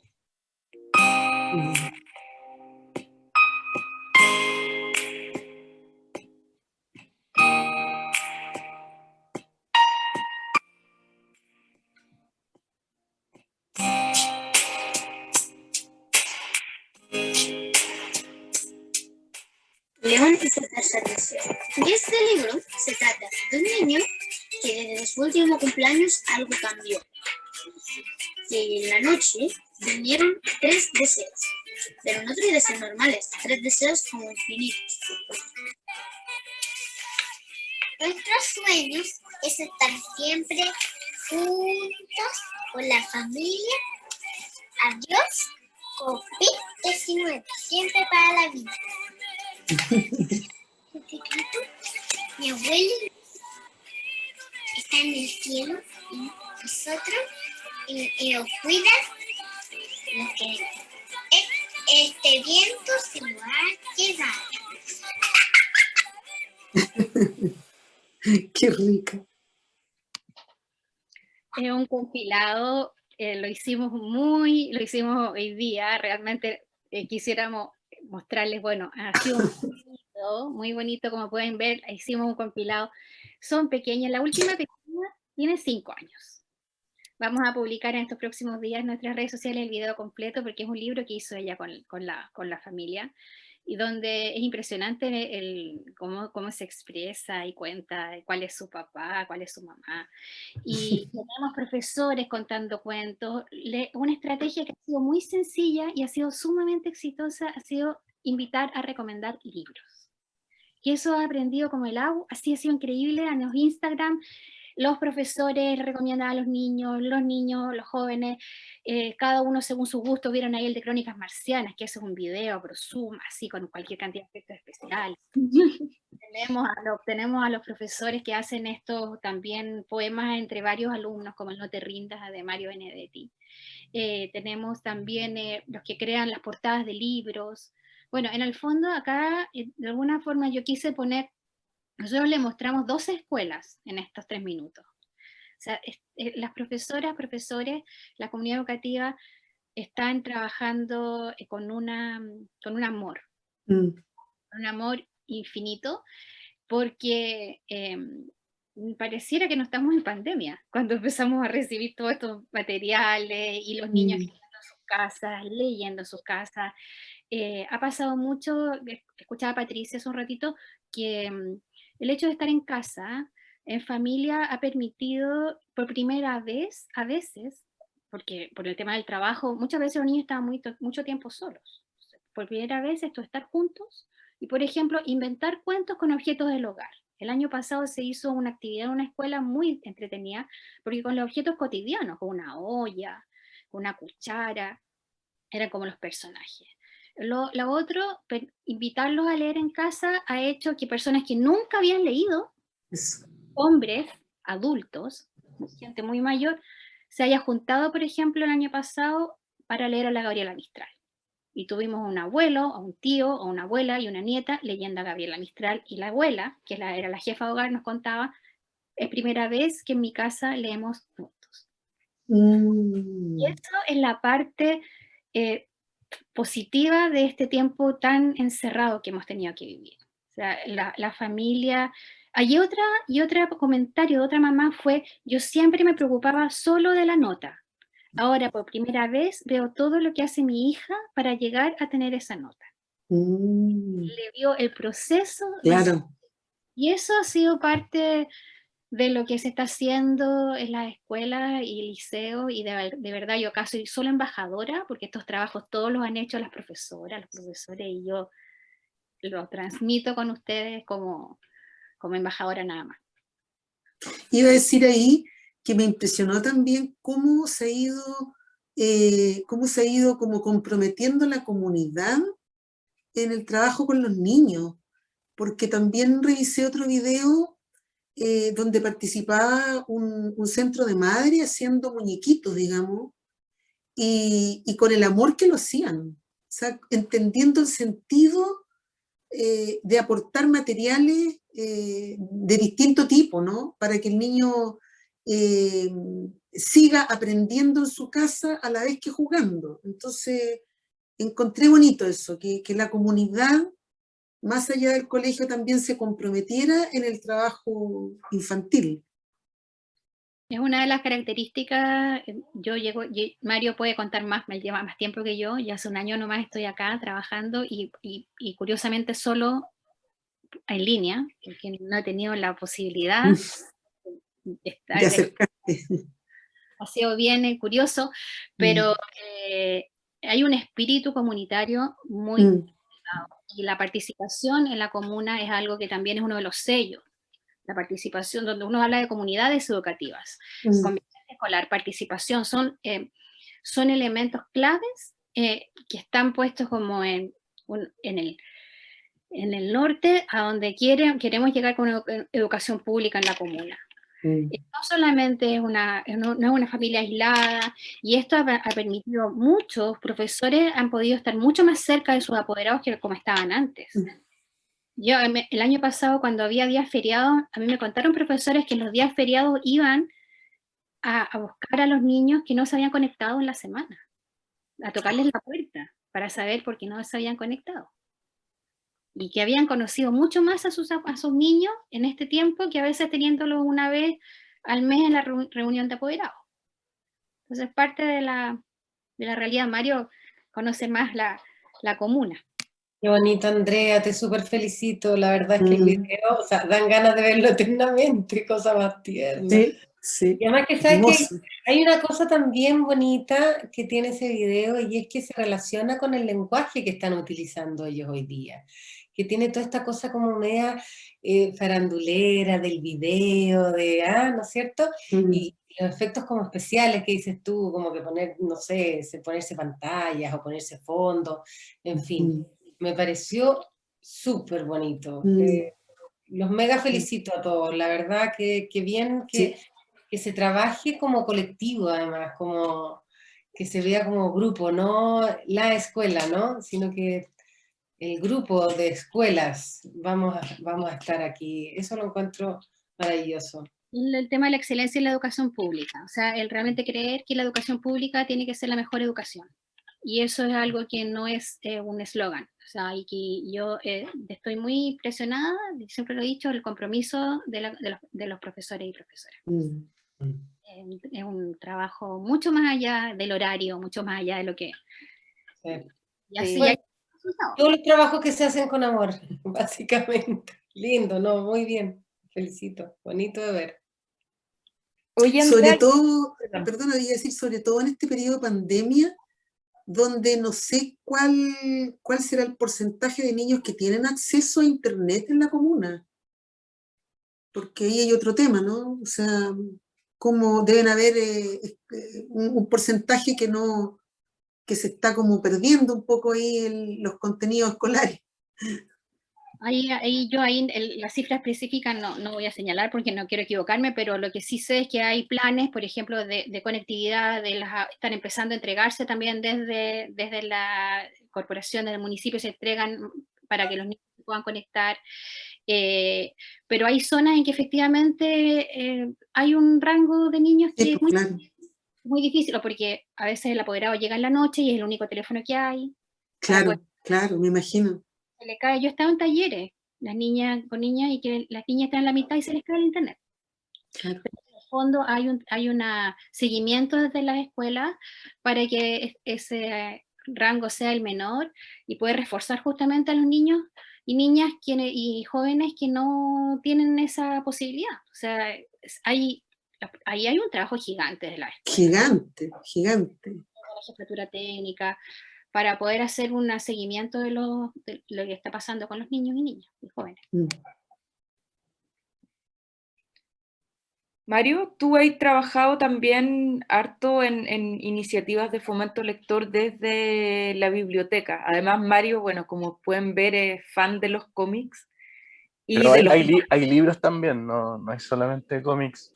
León y su tercer deseo. Y este libro se trata de un niño que desde su último cumpleaños algo cambió. Y en la noche vinieron 3 deseos, pero no 3 deseos normales, 3 deseos como infinitos. Nuestros sueños es estar siempre juntos con la familia. Adiós, COVID-19, siempre para la vida. Mi abuelo está en el cielo y nosotros y nos cuida. Que este viento se lo ha llevado. Qué rica. Es un compilado, lo hicimos hoy día, realmente quisiéramos mostrarles, bueno, ha sido muy bonito, como pueden ver, hicimos un compilado, son pequeñas, la última pequeña tiene 5 años, Vamos a publicar en estos próximos días en nuestras redes sociales el video completo, porque es un libro que hizo ella con la familia, y donde es impresionante cómo se expresa y cuenta cuál es su papá, cuál es su mamá. Y tenemos profesores contando cuentos. Una estrategia que ha sido muy sencilla y ha sido sumamente exitosa ha sido invitar a recomendar libros. Y eso ha aprendido como el agua, así ha sido increíble. En los Instagram, los profesores recomiendan a los niños, los jóvenes, cada uno según su gusto. Vieron ahí el de Crónicas Marcianas, que eso es un video, pero Zoom, así, con cualquier cantidad de efectos especiales. Tenemos a los profesores que hacen estos también poemas entre varios alumnos, como el No te rindas, de Mario Benedetti. Tenemos también los que crean las portadas de libros. Bueno, en el fondo acá, de alguna forma yo quise poner, nosotros le mostramos 12 escuelas en estos 3 minutos. O sea, las profesoras, profesores, la comunidad educativa están trabajando con un amor. Un amor infinito, porque pareciera que no estamos en pandemia, cuando empezamos a recibir todos estos materiales y los niños en sus casas, leyendo en sus casas. Ha pasado mucho, escuchaba a Patricia hace un ratito, que el hecho de estar en casa, en familia, ha permitido por primera vez, a veces, porque por el tema del trabajo, muchas veces los niños estaban mucho tiempo solos. Por primera vez esto, estar juntos y, por ejemplo, inventar cuentos con objetos del hogar. El año pasado se hizo una actividad en una escuela muy entretenida, porque con los objetos cotidianos, con una olla, con una cuchara, eran como los personajes. Lo otro, invitarlos a leer en casa ha hecho que personas que nunca habían leído, hombres, adultos, gente muy mayor, se haya juntado, por ejemplo, el año pasado para leer a la Gabriela Mistral. Y tuvimos a un abuelo, a un tío, a una abuela y una nieta leyendo a Gabriela Mistral, y la abuela, que era la jefa de hogar, nos contaba, es primera vez que en mi casa leemos juntos. Y eso es la parte positiva de este tiempo tan encerrado que hemos tenido que vivir. O sea, la familia. Hay otro comentario de otra mamá fue, yo siempre me preocupaba solo de la nota. Ahora, por primera vez, veo todo lo que hace mi hija para llegar a tener esa nota. Le vio el proceso. Claro. Y eso ha sido parte de lo que se está haciendo en las escuelas y liceos, y de verdad yo acá soy solo embajadora, porque estos trabajos todos los han hecho las profesoras, los profesores, y yo los transmito con ustedes como embajadora nada más. Iba a decir ahí que me impresionó también cómo se ha ido como comprometiendo la comunidad en el trabajo con los niños, porque también revisé otro video donde participaba un centro de madre haciendo muñequitos, digamos, y con el amor que lo hacían, o sea, entendiendo el sentido de aportar materiales de distinto tipo, ¿no? Para que el niño siga aprendiendo en su casa a la vez que jugando. Entonces, encontré bonito eso, que la comunidad, más allá del colegio, también se comprometiera en el trabajo infantil. Es una de las características. Mario puede contar más, me lleva más tiempo que yo, y hace un año nomás estoy acá trabajando y curiosamente solo en línea, porque no he tenido la posibilidad de estar. De acercarte. Ha sido bien curioso, pero hay un espíritu comunitario muy y la participación en la comuna es algo que también es uno de los sellos. La participación, donde uno habla de comunidades educativas, convivencia escolar, participación, son elementos claves que están puestos como en el norte, a donde queremos llegar con educación pública en la comuna. No solamente no es una familia aislada, y esto ha permitido, muchos profesores han podido estar mucho más cerca de sus apoderados que como estaban antes. Yo el año pasado, cuando había días feriados, a mí me contaron profesores que en los días feriados iban a buscar a los niños que no se habían conectado en la semana, a tocarles la puerta para saber por qué no se habían conectado. Y que habían conocido mucho más a sus niños en este tiempo que a veces teniéndolos una vez al mes en la reunión de apoderados. Entonces parte de la realidad. Mario conoce más la comuna. Qué bonito, Andrea, te súper felicito. La verdad es que el Mm. video, o sea, dan ganas de verlo eternamente, cosa más tierna. Sí, sí. Y además que sabes que Hermoso. hay una cosa también bonita que tiene ese video y es que se relaciona con el lenguaje que están utilizando ellos hoy día, que tiene toda esta cosa como media farandulera del video, ¿no es cierto? Mm. Y los efectos como especiales que dices tú, como que poner, no sé, ponerse pantallas o ponerse fondo, en fin, me pareció súper bonito. Mm. Los mega felicito a todos, la verdad que bien Sí. que se trabaje como colectivo además, como que se vea como grupo, no la escuela, ¿no? Sino que el grupo de escuelas vamos a estar aquí. Eso lo encuentro maravilloso. El tema de la excelencia en la educación pública, o sea, el realmente creer que la educación pública tiene que ser la mejor educación. Y eso es algo que no es un eslogan, o sea, y que yo estoy muy impresionada, siempre lo he dicho, el compromiso de los profesores y profesoras. Es un trabajo mucho más allá del horario, mucho más allá de lo que... Sí. Y así Bueno, hay resultados. todos los trabajos que se hacen con amor, básicamente. Lindo, ¿no? Muy bien. Felicito. Bonito de ver. Oye, Sobre Andrea, todo, perdona, voy a decir, sobre todo en este periodo de pandemia, donde no sé cuál será el porcentaje de niños que tienen acceso a internet en la comuna. Porque ahí hay otro tema, ¿no? O sea, cómo deben haber un porcentaje que se está como perdiendo un poco ahí en los contenidos escolares. Las cifras específicas no voy a señalar porque no quiero equivocarme, pero lo que sí sé es que hay planes, por ejemplo, de conectividad, están empezando a entregarse también desde la corporación del municipio, se entregan para que los niños se puedan conectar, pero hay zonas en que efectivamente hay un rango de niños que es muy difícil, porque a veces el apoderado llega en la noche y es el único teléfono que hay. Claro, me imagino. Se le cae. Yo he estado en talleres, con niñas, y que las niñas están en la mitad y se les cae el internet. Claro. Pero en el fondo hay un seguimiento desde las escuelas para que ese rango sea el menor y poder reforzar justamente a los niños y niñas y jóvenes que no tienen esa posibilidad. O sea, ahí hay un trabajo gigante de la escuela. Gigante. La jefatura técnica, para poder hacer un seguimiento de lo que está pasando con los niños y niñas y jóvenes. Mario, tú has trabajado también harto en iniciativas de fomento lector desde la biblioteca. Además, Mario, bueno, como pueden ver, es fan de los cómics. Pero hay libros también, no es solamente cómics.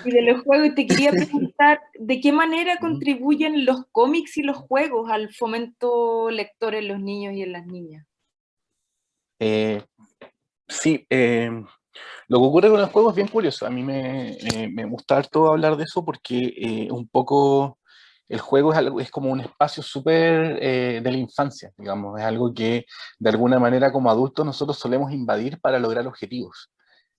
Y de los juegos, y te quería preguntar, ¿de qué manera contribuyen los cómics y los juegos al fomento lector en los niños y en las niñas? Sí, lo que ocurre con los juegos es bien curioso. A mí me gusta harto hablar de eso porque un poco el juego es como un espacio súper de la infancia, digamos. Es algo que de alguna manera como adultos nosotros solemos invadir para lograr objetivos.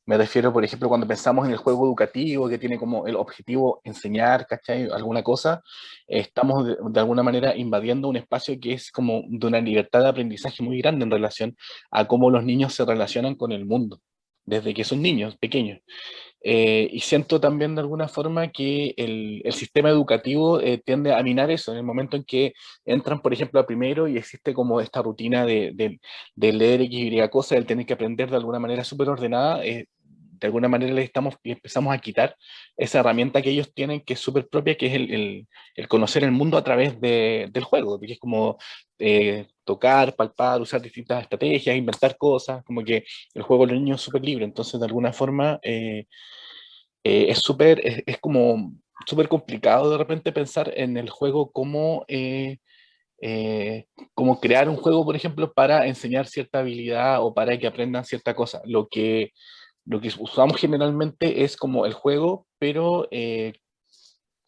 Me refiero, por ejemplo, cuando pensamos en el juego educativo, que tiene como el objetivo enseñar, ¿cachai? Alguna cosa, estamos de alguna manera invadiendo un espacio que es como de una libertad de aprendizaje muy grande en relación a cómo los niños se relacionan con el mundo, desde que son niños pequeños. Y siento también de alguna forma que el sistema educativo tiende a minar eso en el momento en que entran, por ejemplo, a primero y existe como esta rutina de leer X, Y cosas, el tener que aprender de alguna manera súper ordenada. De alguna manera les empezamos a quitar esa herramienta que ellos tienen, que es súper propia, que es el conocer el mundo a través del juego, que es como tocar, palpar, usar distintas estrategias, inventar cosas, como que el juego de los niños es súper libre, entonces de alguna forma es como súper complicado de repente pensar en el juego como crear un juego, por ejemplo, para enseñar cierta habilidad o para que aprendan cierta cosa. Lo que usamos generalmente es como el juego, pero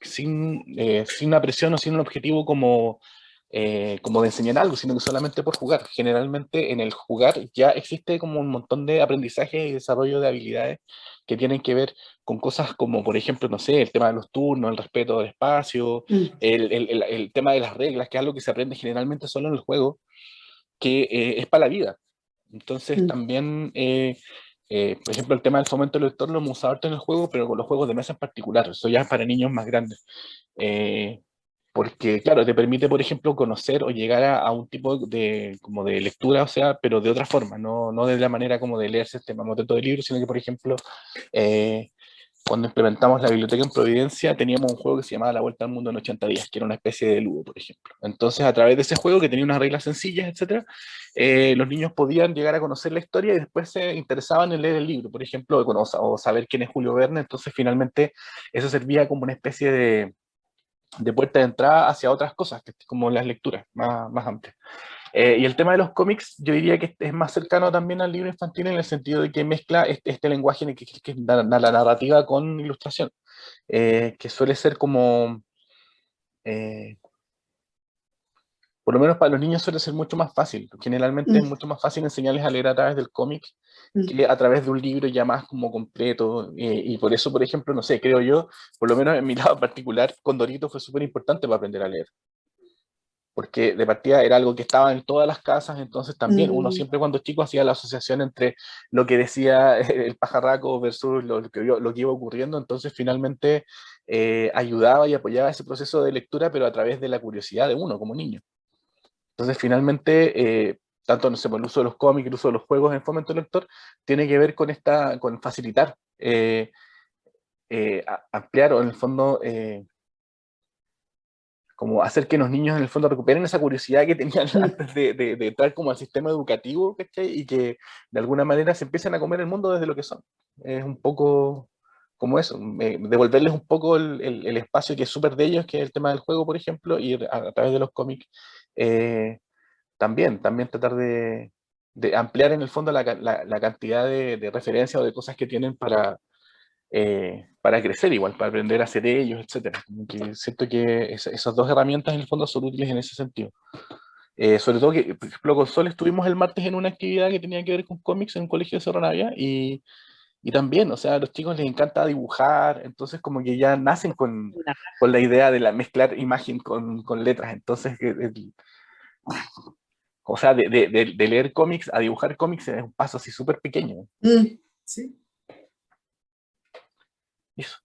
sin una presión o sin un objetivo como como de enseñar algo, sino que solamente por jugar. Generalmente en el jugar ya existe como un montón de aprendizaje y desarrollo de habilidades que tienen que ver con cosas como, por ejemplo, no sé, el tema de los turnos, el respeto del espacio, el tema de las reglas, que es algo que se aprende generalmente solo en el juego, que es para la vida. Entonces también, por ejemplo, el tema del fomento lector lo hemos usado harto en el juego, pero con los juegos de mesa en particular, eso ya es para niños más grandes. Porque, claro, te permite, por ejemplo, conocer o llegar a un tipo de, como de lectura, o sea, pero de otra forma, no de la manera como de leerse este mamoteto de libros, sino que, por ejemplo, cuando implementamos la biblioteca en Providencia, teníamos un juego que se llamaba La Vuelta al Mundo en 80 días, que era una especie de Ludo, por ejemplo. Entonces, a través de ese juego, que tenía unas reglas sencillas, etcétera, los niños podían llegar a conocer la historia y después se interesaban en leer el libro, por ejemplo, o saber quién es Julio Verne. Entonces, finalmente, eso servía como una especie de puerta de entrada hacia otras cosas, que como las lecturas más amplias. Y el tema de los cómics, yo diría que es más cercano también al libro infantil en el sentido de que mezcla este lenguaje que es la narrativa con ilustración, que suele ser como, por lo menos para los niños suele ser mucho más fácil. Generalmente es mucho más fácil enseñarles a leer a través del cómic que a través de un libro ya más como completo, y por eso, por ejemplo, no sé, creo yo, por lo menos en mi lado particular, Condorito fue súper importante para aprender a leer, porque de partida era algo que estaba en todas las casas. Entonces también uno siempre cuando chico hacía la asociación entre lo que decía el pajarraco versus lo que iba ocurriendo. Entonces finalmente ayudaba y apoyaba ese proceso de lectura, pero a través de la curiosidad de uno como niño. Entonces finalmente, tanto no sé, por el uso de los cómics, el uso de los juegos en fomento lector, tiene que ver con facilitar, ampliar o en el fondo como hacer que los niños en el fondo recuperen esa curiosidad que tenían antes de entrar como al sistema educativo, ¿cachai? Y que de alguna manera se empiecen a comer el mundo desde lo que son. Es un poco como eso, devolverles un poco el espacio que es súper de ellos, que es el tema del juego, por ejemplo, y a través de los cómics también tratar de ampliar en el fondo la cantidad de referencias o de cosas que tienen para crecer igual, para aprender a hacer ellos, etcétera. Como que siento que esas dos herramientas en el fondo son útiles en ese sentido. Sobre todo que, por ejemplo, con Sol estuvimos el martes en una actividad que tenía que ver con cómics en un colegio de Cerro Navia, y también, o sea, a los chicos les encanta dibujar. Entonces como que ya nacen con la idea de mezclar imagen con letras. Entonces, o sea, de leer cómics a dibujar cómics es un paso así súper pequeño. Sí. Eso.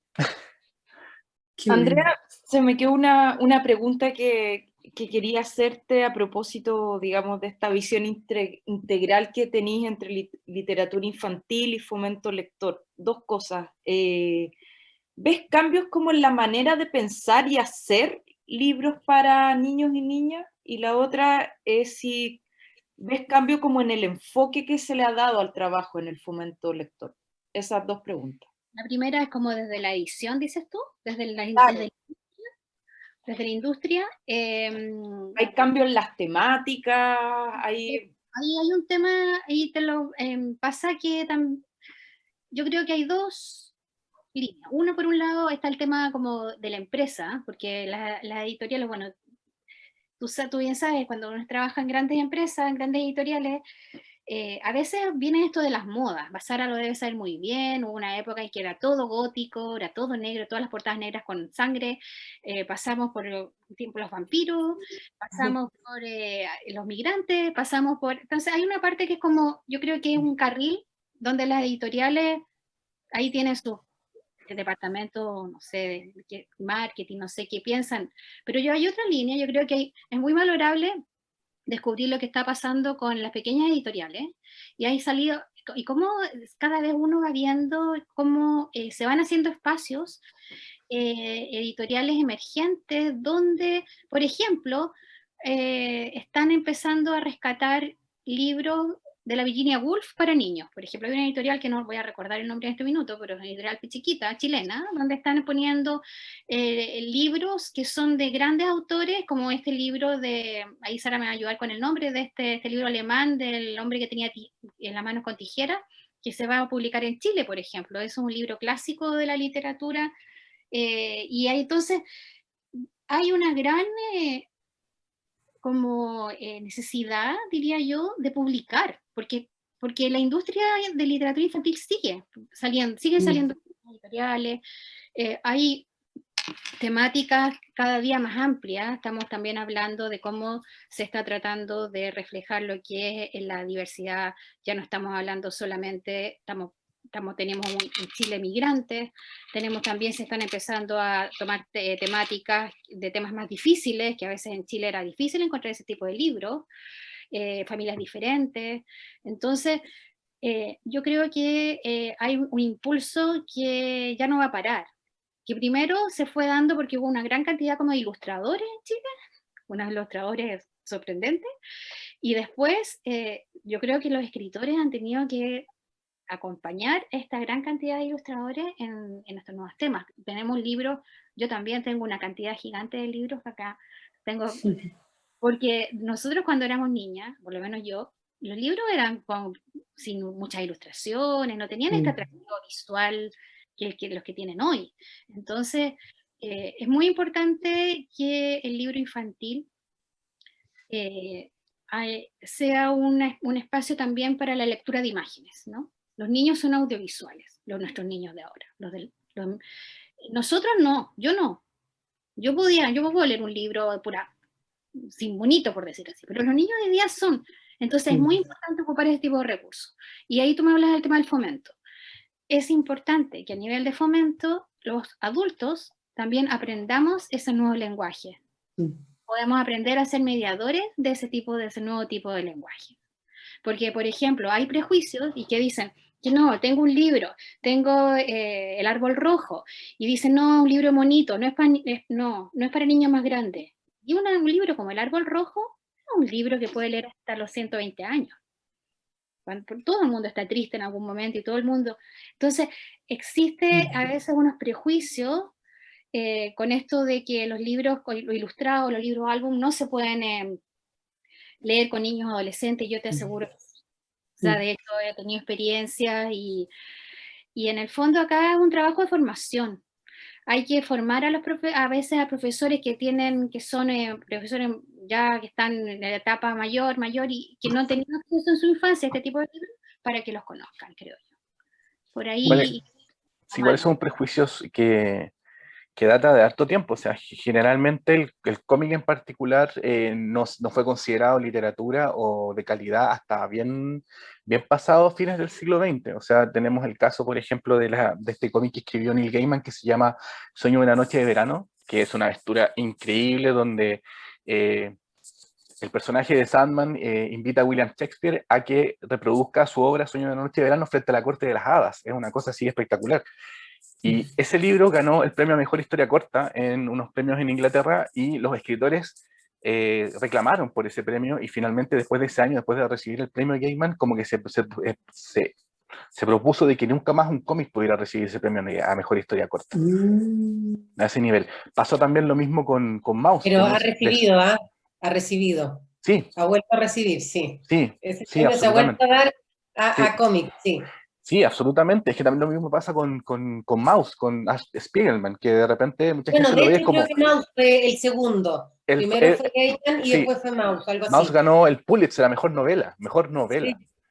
Andrea, se me quedó una pregunta que quería hacerte a propósito, digamos, de esta visión integral que tenéis entre literatura infantil y fomento lector. Dos cosas. ¿Ves cambios como en la manera de pensar y hacer libros para niños y niñas? Y la otra es si ves cambio como en el enfoque que se le ha dado al trabajo en el fomento lector. Esas dos preguntas. La primera es como desde la edición, dices tú, desde la industria. Hay cambio en las temáticas, Ahí hay un tema, ahí te lo pasa que yo creo que hay dos líneas. Uno, por un lado, está el tema como de la empresa, porque las editoriales, bueno, tú bien sabes, cuando uno trabaja en grandes empresas, en grandes editoriales, a veces viene esto de las modas. Basara lo debe saber muy bien. Hubo una época en que era todo gótico, era todo negro, todas las portadas negras con sangre. Pasamos por el tiempo los vampiros, pasamos por los migrantes, pasamos por... Entonces hay una parte que es como, yo creo que es un carril donde las editoriales, ahí tienen su departamento, no sé, de marketing, no sé qué piensan. Pero hay otra línea, yo creo que es muy valorable descubrir lo que está pasando con las pequeñas editoriales, y ahí salido, y cómo cada vez uno va viendo cómo se van haciendo espacios editoriales emergentes, donde, por ejemplo, están empezando a rescatar libros de la Virginia Woolf para niños. Por ejemplo, hay una editorial que no voy a recordar el nombre en este minuto, pero es una editorial chiquita, chilena, donde están poniendo libros que son de grandes autores, como este libro de, ahí Sara me va a ayudar con el nombre, de este libro alemán del hombre que tenía en las manos con tijera, que se va a publicar en Chile, por ejemplo. Es un libro clásico de la literatura, y entonces hay una gran necesidad, diría yo, de publicar, porque la industria de literatura infantil sigue saliendo editoriales, hay temáticas cada día más amplias. Estamos también hablando de cómo se está tratando de reflejar lo que es la diversidad. Ya no estamos hablando solamente, tenemos un Chile migrante, se están empezando a tomar temáticas de temas más difíciles, que a veces en Chile era difícil encontrar ese tipo de libros, familias diferentes. Entonces, yo creo que hay un impulso que ya no va a parar, que primero se fue dando porque hubo una gran cantidad como de ilustradores en Chile, unos ilustradores sorprendentes, y después yo creo que los escritores han tenido que acompañar esta gran cantidad de ilustradores en estos nuevos temas. Tenemos libros, yo también tengo una cantidad gigante de libros acá, porque nosotros cuando éramos niñas, por lo menos yo, los libros eran sin muchas ilustraciones, no tenían este atractivo visual que los que tienen hoy. Entonces, es muy importante que el libro infantil sea un espacio también para la lectura de imágenes, ¿no? Los niños son audiovisuales, nuestros niños de ahora. Nosotros no, yo no. Yo puedo leer un libro sin bonito, por decir así, pero los niños de hoy día son. Entonces es muy importante ocupar ese tipo de recursos. Y ahí tú me hablas del tema del fomento. Es importante que a nivel de fomento los adultos también aprendamos ese nuevo lenguaje. Podemos aprender a ser mediadores de ese nuevo tipo de lenguaje. Porque, por ejemplo, hay prejuicios y que dicen que no, tengo un libro, tengo El árbol rojo, y dicen, no, un libro bonito, no es para niños más grandes. Y un libro como El árbol rojo es un libro que puede leer hasta los 120 años. Todo el mundo está triste en algún momento y todo el mundo. Entonces, existe a veces unos prejuicios con esto de que los libros ilustrados, los libros álbum, no se pueden leer con niños o adolescentes. Yo te aseguro, o sea, de hecho he tenido experiencias y en el fondo acá es un trabajo de formación. Hay que formar a veces a profesores que son profesores ya que están en la etapa mayor y que no han tenido acceso en su infancia a este tipo de libros, para que los conozcan, creo yo. Por ahí... Igual son prejuicios que data de harto tiempo. O sea, generalmente el cómic en particular no fue considerado literatura o de calidad hasta bien pasados fines del siglo XX. O sea, tenemos el caso, por ejemplo, de este cómic que escribió Neil Gaiman, que se llama Sueño de una noche de verano, que es una aventura increíble donde el personaje de Sandman invita a William Shakespeare a que reproduzca su obra Sueño de una noche de verano frente a la corte de las hadas. Es una cosa así espectacular. Y ese libro ganó el premio a Mejor Historia Corta en unos premios en Inglaterra, y los escritores reclamaron por ese premio, y finalmente después de ese año, después de recibir el premio Gaiman, como que se propuso de que nunca más un cómic pudiera recibir ese premio a Mejor Historia Corta. A ese nivel. Pasó también lo mismo con Maus. Pero ha recibido, ha recibido. Sí. Ha vuelto a recibir, sí. Sí, ese sí, absolutamente. se ha vuelto a dar a cómics, sí. Sí, absolutamente. Es que también lo mismo pasa con Maus, con Ash Spiegelman, que de repente mucha gente lo ve como... Creo que Maus fue el segundo. Primero fue Gaiman y después fue Maus, algo así. Maus ganó el Pulitzer, la mejor novela.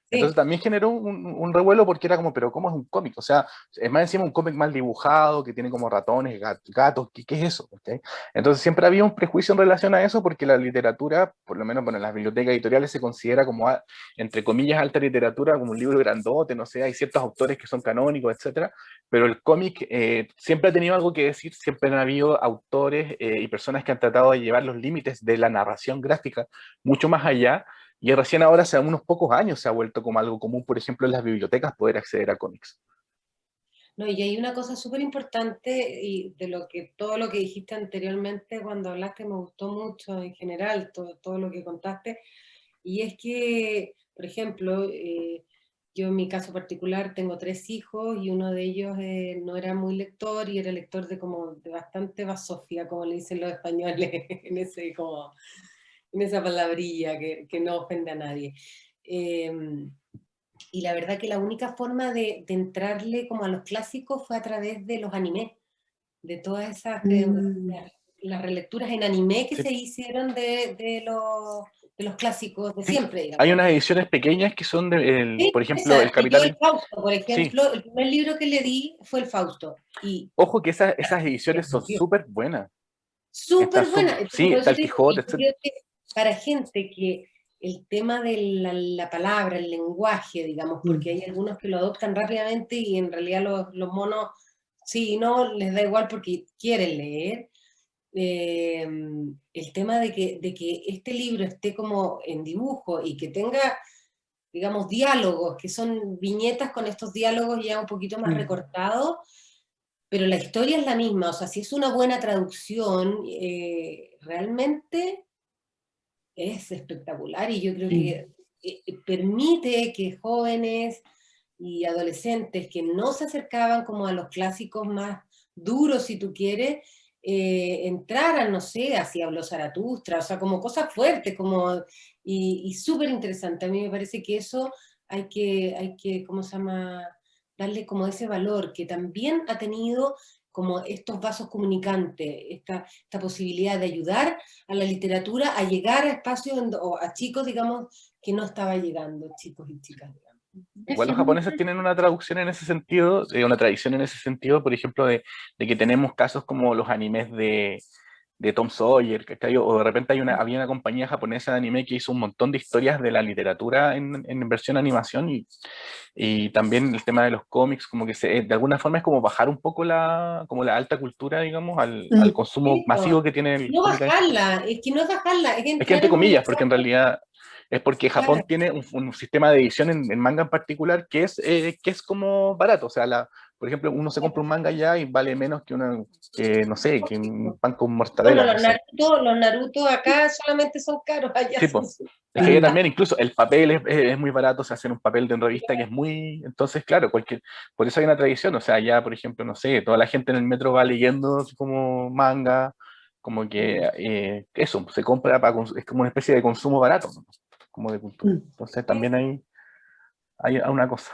Sí. Entonces también generó un revuelo, porque era como, pero ¿cómo es un cómic? O sea, es más encima un cómic mal dibujado, que tiene como ratones, gatos, ¿qué es eso? ¿Okay? Entonces siempre había un prejuicio en relación a eso, porque la literatura, por lo menos en las bibliotecas editoriales, se considera como, entre comillas, alta literatura, como un libro grandote, no sé, hay ciertos autores que son canónicos, etcétera, pero el cómic siempre ha tenido algo que decir, siempre han habido autores y personas que han tratado de llevar los límites de la narración gráfica mucho más allá. Y recién ahora, hace unos pocos años, se ha vuelto como algo común, por ejemplo, en las bibliotecas, poder acceder a cómics. No, y hay una cosa súper importante, y todo lo que dijiste anteriormente cuando hablaste me gustó mucho en general, todo lo que contaste, y es que, por ejemplo, yo en mi caso particular tengo 3 hijos, y uno de ellos no era muy lector, y era lector de bastante basofia, como le dicen los españoles, en esa palabrilla que no ofende a nadie. Y la verdad que la única forma de entrarle como a los clásicos fue a través de los animes, de todas esas las relecturas en anime que Sí. se hicieron de los clásicos de Sí, siempre, digamos. hay unas ediciones pequeñas que son Sí, por ejemplo, esa, El y yo Capitán. el Fausto, por Sí, ejemplo, el primer libro que le di fue el Fausto, y ojo que esas ediciones son entendió. súper buenas. Está Súper buena. Entonces, sí, por está eso el te digo, Quijote, y yo creo que para gente que el tema de la palabra, el lenguaje, digamos, porque hay algunos que lo adoptan rápidamente y en realidad los monos, sí y no, les da igual porque quieren leer. El tema de que este libro esté como en dibujo y que tenga, digamos, diálogos, que son viñetas con estos diálogos ya un poquito más recortados, pero la historia es la misma, o sea, si es una buena traducción, realmente es espectacular y yo creo que permite que jóvenes y adolescentes que no se acercaban como a los clásicos más duros, si tú quieres, entraran, no sé, así habló Zaratustra, o sea, como cosas fuertes, como, y súper interesante. A mí me parece que eso hay que, ¿cómo se llama? Darle como ese valor que también ha tenido como estos vasos comunicantes, esta posibilidad de ayudar a la literatura a llegar a espacios o a chicos, digamos, que no estaba llegando, chicos y chicas, digamos. Igual los japoneses tienen una traducción en ese sentido, una tradición en ese sentido, por ejemplo, de que tenemos casos como los animes de Tom Sawyer, ¿cachai? O de repente había una compañía japonesa de anime que hizo un montón de historias de la literatura en versión animación, y también el tema de los cómics, como que de alguna forma es como bajar un poco como la alta cultura, digamos, al consumo masivo que tiene el No cómic. bajarla, es que no es bajarla, es Es que entrar entre en un comillas, porque en lenguaje. realidad es porque Japón Claro. tiene un sistema de edición en manga en particular que es como barato. O sea, por ejemplo, uno se compra un manga ya y vale menos que no sé, que un pan con Bueno, mortadela. los Naruto acá solamente son caros, allá Sí, son pues. súper Es que allá caros. también, incluso el papel es muy barato, se hace un papel de revista que es muy. Entonces, claro, por eso hay una tradición. O sea, ya, por ejemplo, no sé, toda la gente en el metro va leyendo así como manga, como que eso, se compra es como una especie de consumo barato, ¿no? Como de cultura. Entonces, también hay una cosa.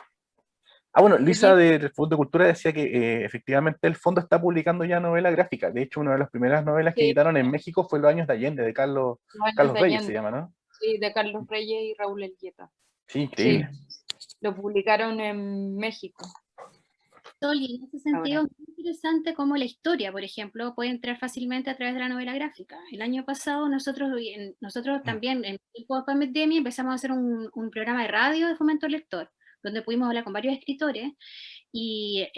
Bueno, Lisa del Fondo de Cultura decía que efectivamente el fondo está publicando ya novela gráfica. De hecho, una de las primeras novelas que Sí. editaron en México fue Los años de Allende, de Carlos de Reyes, Allende. se llama, ¿no? Sí, de Carlos Reyes y Raúl Elgueta. Sí, increíble. Sí, lo publicaron en México. Y en ese sentido es muy interesante cómo la historia, por ejemplo, puede entrar fácilmente a través de la novela gráfica. El año pasado nosotros también, en tiempo de pandemia, empezamos a hacer un programa de radio de fomento al lector, donde pudimos hablar con varios escritores, y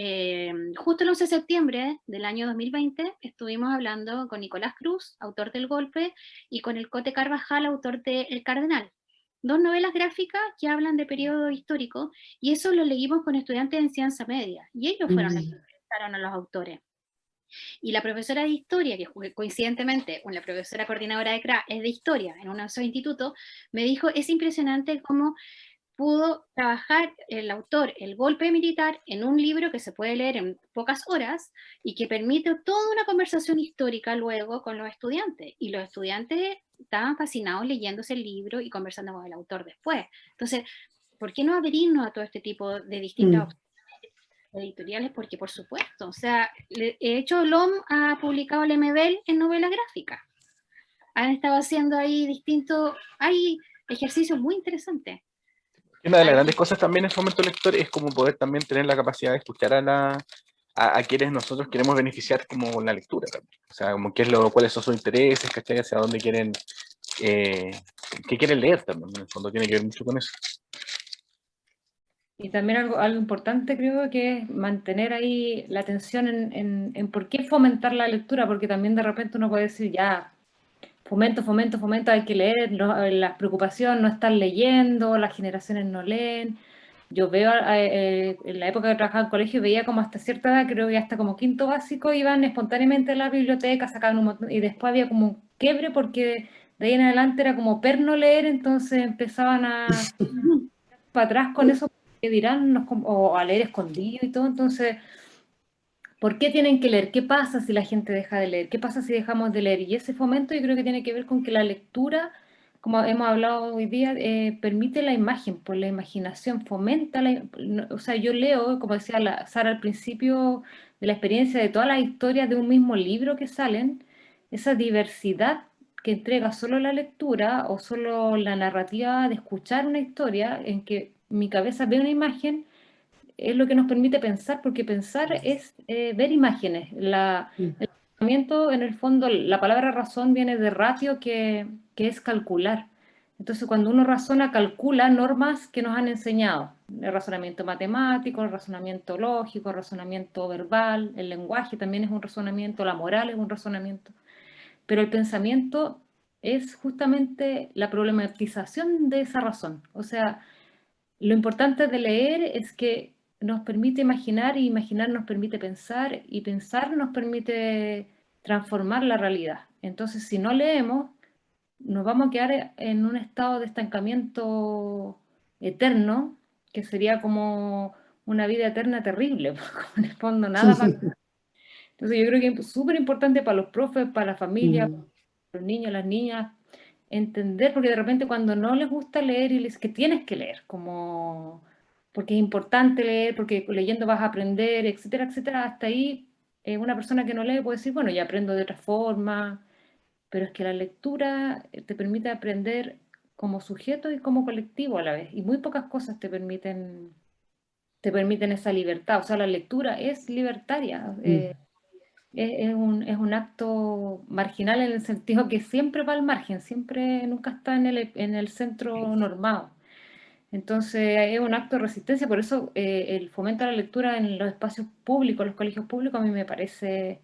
justo el 11 de septiembre del año 2020 estuvimos hablando con Nicolás Cruz, autor del Golpe, y con el Cote Carvajal, autor de El Cardenal. Dos novelas gráficas que hablan de periodo histórico, y eso lo leímos con estudiantes de enseñanza media, y ellos fueron los que presentaron a los autores. Y la profesora de historia, que coincidentemente una profesora coordinadora de CRA es de historia en un instituto, me dijo, es impresionante cómo pudo trabajar el autor el golpe militar en un libro que se puede leer en pocas horas y que permite toda una conversación histórica luego con los estudiantes. Y los estudiantes estaban fascinados leyéndose el libro y conversando con el autor después. Entonces, ¿por qué no abrirnos a todo este tipo de distintas opciones editoriales? Porque, por supuesto, o sea, de hecho, LOM ha publicado el MBL en novela gráfica. Han estado haciendo ahí hay ejercicios muy interesantes. Una de las grandes cosas también en Fomento Lector es como poder también tener la capacidad de escuchar a quienes nosotros queremos beneficiar como la lectura también. O sea, como cuáles son sus intereses, ¿cachai? Hacia dónde quieren, qué quieren leer también, en el fondo tiene que ver mucho con eso. Y también algo importante creo que es mantener ahí la atención en por qué fomentar la lectura, porque también de repente uno puede decir, ya, fomento, hay que leer, las preocupaciones no están leyendo, las generaciones no leen. Yo veo, en la época que trabajaba en colegio, veía como hasta cierta edad, creo que hasta como quinto básico, iban espontáneamente a la biblioteca, sacaban un montón, y después había como un quiebre porque de ahí en adelante era como perno leer, entonces empezaban a para atrás con eso, que dirán, o a leer escondido y todo, entonces, ¿por qué tienen que leer? ¿Qué pasa si la gente deja de leer? ¿Qué pasa si dejamos de leer? Y ese fomento yo creo que tiene que ver con que la lectura, como hemos hablado hoy día, permite la imagen, pues la imaginación fomenta o sea, yo leo, como decía Sara al principio, de la experiencia de todas las historias de un mismo libro que salen, esa diversidad que entrega solo la lectura o solo la narrativa de escuchar una historia en que mi cabeza ve una imagen, es lo que nos permite pensar, porque pensar es ver imágenes. El pensamiento, en el fondo, la palabra razón viene de ratio, que es calcular. Entonces, cuando uno razona, calcula normas que nos han enseñado. El razonamiento matemático, el razonamiento lógico, el razonamiento verbal, el lenguaje también es un razonamiento, la moral es un razonamiento. Pero el pensamiento es justamente la problematización de esa razón. O sea, lo importante de leer es que nos permite imaginar, y imaginar nos permite pensar, y pensar nos permite transformar la realidad. Entonces, si no leemos, nos vamos a quedar en un estado de estancamiento eterno, que sería como una vida eterna terrible, porque en el fondo nada va. Entonces, yo creo que es súper importante para los profes, para la familia, para los niños, las niñas, entender, porque de repente cuando no les gusta leer y les que tienes que leer, como porque es importante leer, porque leyendo vas a aprender, etcétera, etcétera, hasta ahí una persona que no lee puede decir, bueno, ya aprendo de otra forma, pero es que la lectura te permite aprender como sujeto y como colectivo a la vez, y muy pocas cosas te permiten esa libertad. O sea, la lectura es libertaria. Es un acto marginal en el sentido que siempre va al margen, siempre, nunca está en el centro normado. Entonces es un acto de resistencia, por eso el fomento a la lectura en los espacios públicos, los colegios públicos, a mí me parece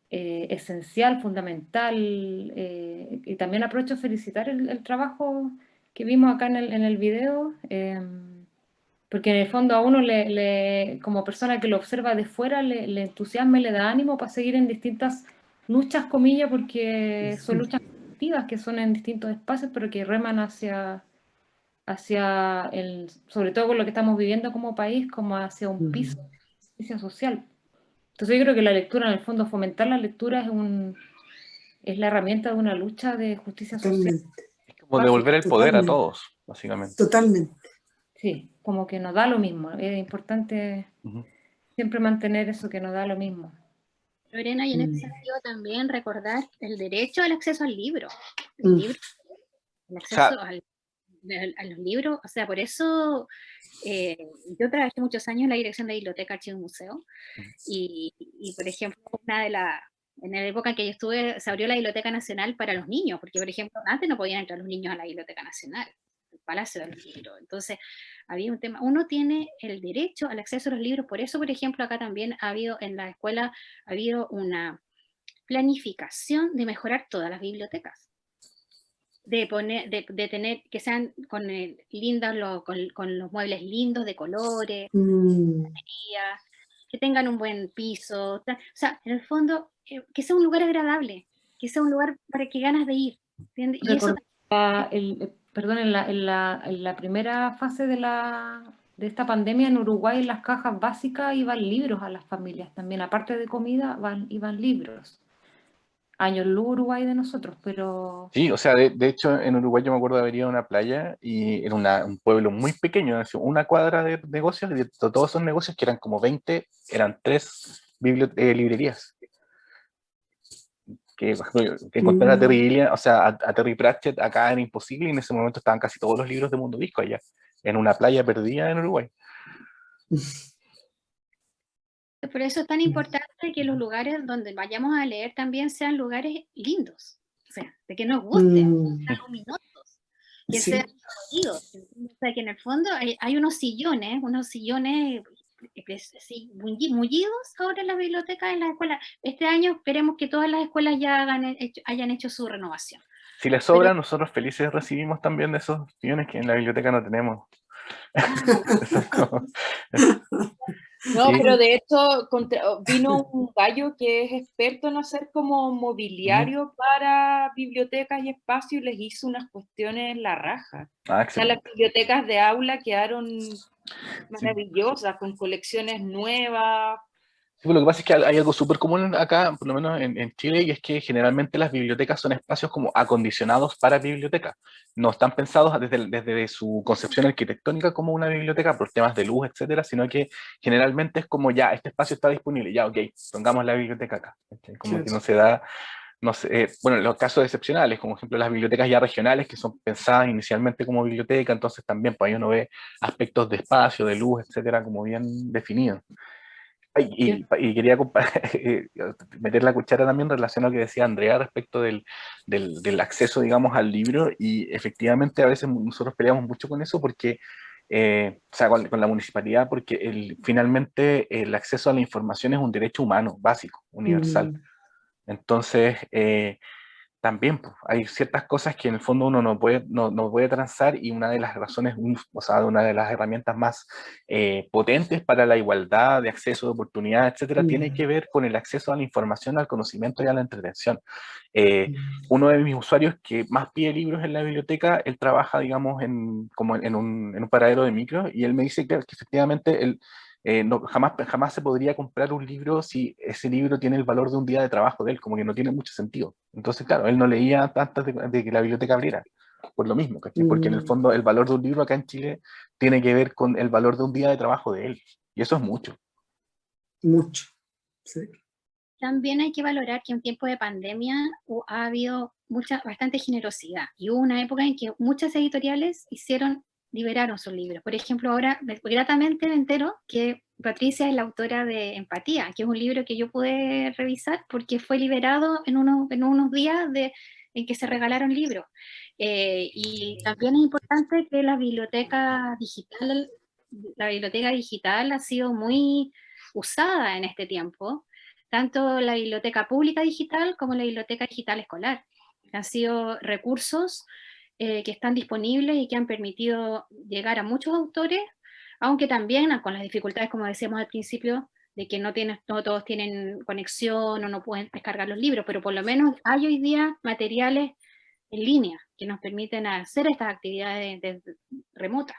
esencial, fundamental, y también aprovecho a felicitar el trabajo que vimos acá en el video, porque en el fondo a uno como persona que lo observa de fuera le entusiasma y le da ánimo para seguir en distintas luchas, comillas, porque son luchas colectivas que son en distintos espacios, pero que reman sobre todo con lo que estamos viviendo como país, como hacia un piso de justicia social. Entonces yo creo que la lectura, en el fondo, fomentar la lectura es la herramienta de una lucha de justicia social. Totalmente. Es como devolver el poder a Totalmente. todos, básicamente. Totalmente. Sí, como que nos da lo mismo. Es importante siempre mantener eso, que nos da lo mismo. Lorena, y en ese sentido también recordar el derecho al acceso al libro. El acceso a los libros, o sea, por eso yo trabajé muchos años en la dirección de biblioteca, archivo y museo, y por ejemplo, en la época en que yo estuve, se abrió la Biblioteca Nacional para los niños, porque por ejemplo, antes no podían entrar los niños a la Biblioteca Nacional, el Palacio de los Libros. Entonces, había un tema, uno tiene el derecho al acceso a los libros, por eso, por ejemplo, acá también ha habido, en la escuela, ha habido una planificación de mejorar todas las bibliotecas. De tener, que sean lindas, con los muebles lindos, de colores, que tengan un buen piso, o sea, en el fondo, que sea un lugar agradable, que sea un lugar para que ganas de ir. ¿Entiendes? Y eso perdón, en la primera fase de esta pandemia en Uruguay, en las cajas básicas iban libros a las familias también, aparte de comida, iban libros. Años luz Uruguay de nosotros, pero... Sí, o sea, de hecho, en Uruguay yo me acuerdo de haber ido a una playa y era un pueblo muy pequeño, así, una cuadra de negocios, y de todos esos negocios, que eran como 20, eran 3 librerías. Que, por ejemplo, que encontrar a Terry Gilliam, o sea, a Terry Pratchett acá era imposible, y en ese momento estaban casi todos los libros de Mundo Disco allá, en una playa perdida en Uruguay. Por eso es tan importante que los lugares donde vayamos a leer también sean lugares lindos, o sea, de que nos gusten, sean luminosos, que sean coloridos. O sea, que en el fondo hay unos sillones mullidos ahora en las bibliotecas, en las escuelas. Este año esperemos que todas las escuelas ya hayan hecho su renovación. Si les sobra, nosotros felices recibimos también de esos sillones que en la biblioteca no tenemos. No, pero de hecho vino un gallo que es experto en hacer como mobiliario para bibliotecas y espacios, y les hizo unas cuestiones en la raja. O sea, las bibliotecas de aula quedaron maravillosas, con colecciones nuevas. Sí, lo que pasa es que hay algo súper común acá, por lo menos en Chile, y es que generalmente las bibliotecas son espacios como acondicionados para bibliotecas. No están pensados desde su concepción arquitectónica como una biblioteca por temas de luz, etcétera, sino que generalmente es como ya, este espacio está disponible, ya, ok, pongamos la biblioteca acá. Como que no se da no sé, bueno, los casos excepcionales, como ejemplo las bibliotecas ya regionales, que son pensadas inicialmente como biblioteca, entonces también pues ahí uno ve aspectos de espacio, de luz, etcétera, como bien definidos. Ay, y quería meter la cuchara también en relación a lo que decía Andrea respecto del acceso, digamos, al libro, y efectivamente a veces nosotros peleamos mucho con eso porque, o sea, con la municipalidad, porque finalmente el acceso a la información es un derecho humano, básico, universal. Entonces, también pues, hay ciertas cosas que en el fondo uno no puede transar, y una de las razones, o sea, una de las herramientas más potentes para la igualdad de acceso, de oportunidad, etcétera, tiene que ver con el acceso a la información, al conocimiento y a la entretención. Uno de mis usuarios que más pide libros en la biblioteca, él trabaja, digamos, como en un paradero de micro, y él me dice que efectivamente él jamás se podría comprar un libro si ese libro tiene el valor de un día de trabajo de él, como que no tiene mucho sentido. Entonces, claro, él no leía antes de que la biblioteca abriera, por lo mismo, ¿cachai? Porque en el fondo el valor de un libro acá en Chile tiene que ver con el valor de un día de trabajo de él, y eso es mucho. Mucho, sí. También hay que valorar que en tiempo de pandemia ha habido bastante generosidad, y hubo una época en que muchas editoriales liberaron sus libros. Por ejemplo, ahora gratamente me entero que Patricia es la autora de Empatía, que es un libro que yo pude revisar porque fue liberado en unos días en que se regalaron libros. Y también es importante que la biblioteca digital ha sido muy usada en este tiempo, tanto la biblioteca pública digital como la biblioteca digital escolar. Han sido recursos que están disponibles y que han permitido llegar a muchos autores, aunque también con las dificultades, como decíamos al principio, de que no todos tienen conexión o no pueden descargar los libros, pero por lo menos hay hoy día materiales en línea que nos permiten hacer estas actividades remotas.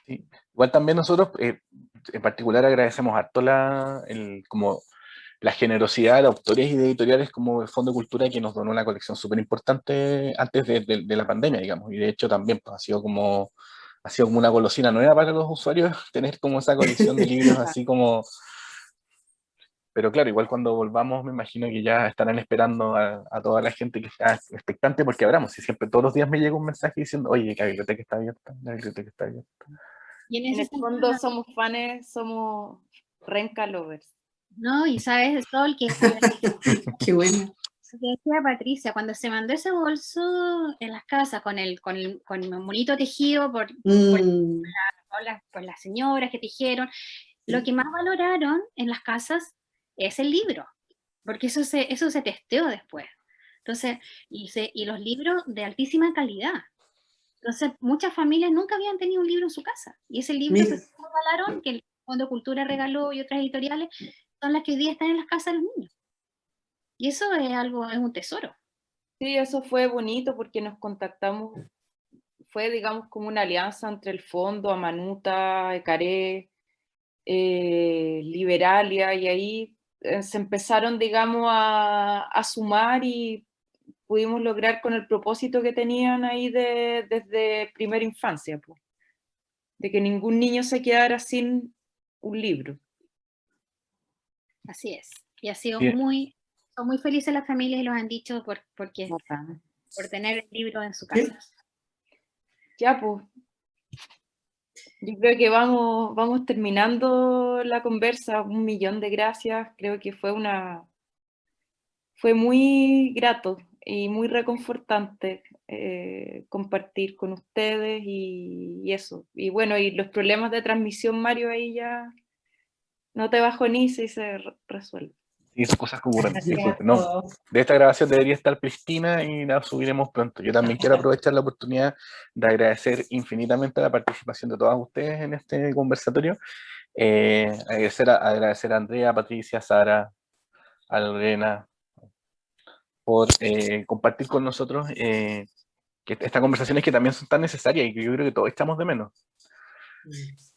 Sí. Igual también nosotros, en particular, agradecemos harto como la generosidad de autores y de editoriales como el Fondo de Cultura, que nos donó una colección súper importante antes de la pandemia, digamos, y de hecho también pues, ha sido como una golosina nueva para los usuarios tener como esa colección de libros así como... Pero claro, igual cuando volvamos me imagino que ya estarán esperando a toda la gente que está expectante porque abramos, y siempre todos los días me llega un mensaje diciendo, oye, que la biblioteca está abierta, la biblioteca está abierta. Y en el fondo somos fans, somos Renca lovers. No, y sabes, Sol, que Qué bueno. que decía Patricia, cuando se mandó ese bolso en las casas con el monito tejido por las señoras que tejieron, lo que más valoraron en las casas es el libro, porque eso se testeó después. Entonces, y los libros de altísima calidad. Entonces, muchas familias nunca habían tenido un libro en su casa, y ese libro se regalaron, que el Fondo de Cultura regaló y otras editoriales, son las que hoy día están en las casas de los niños. Y eso es un tesoro. Sí, eso fue bonito porque nos contactamos, fue digamos como una alianza entre el fondo, Amanuta, Ecaré, Liberalia, y ahí se empezaron digamos a sumar y pudimos lograr con el propósito que tenían ahí desde primera infancia, pues, de que ningún niño se quedara sin un libro. Así es. Y ha sido son muy felices las familias y los han dicho por tener el libro en su casa. Ya, pues. Yo creo que vamos terminando la conversa. 1.000.000 de gracias. Creo que fue muy grato y muy reconfortante compartir con ustedes y eso. Y bueno, y los problemas de transmisión, Mario, ahí ya no te bajonices y se resuelve. Y esas cosas que ocurren. No, de esta grabación debería estar pristina y la subiremos pronto. Yo también quiero aprovechar la oportunidad de agradecer infinitamente la participación de todas ustedes en este conversatorio. Agradecer a Andrea, a Patricia, a Sara, a Lorena, por compartir con nosotros que estas conversaciones que también son tan necesarias y que yo creo que todos echamos de menos.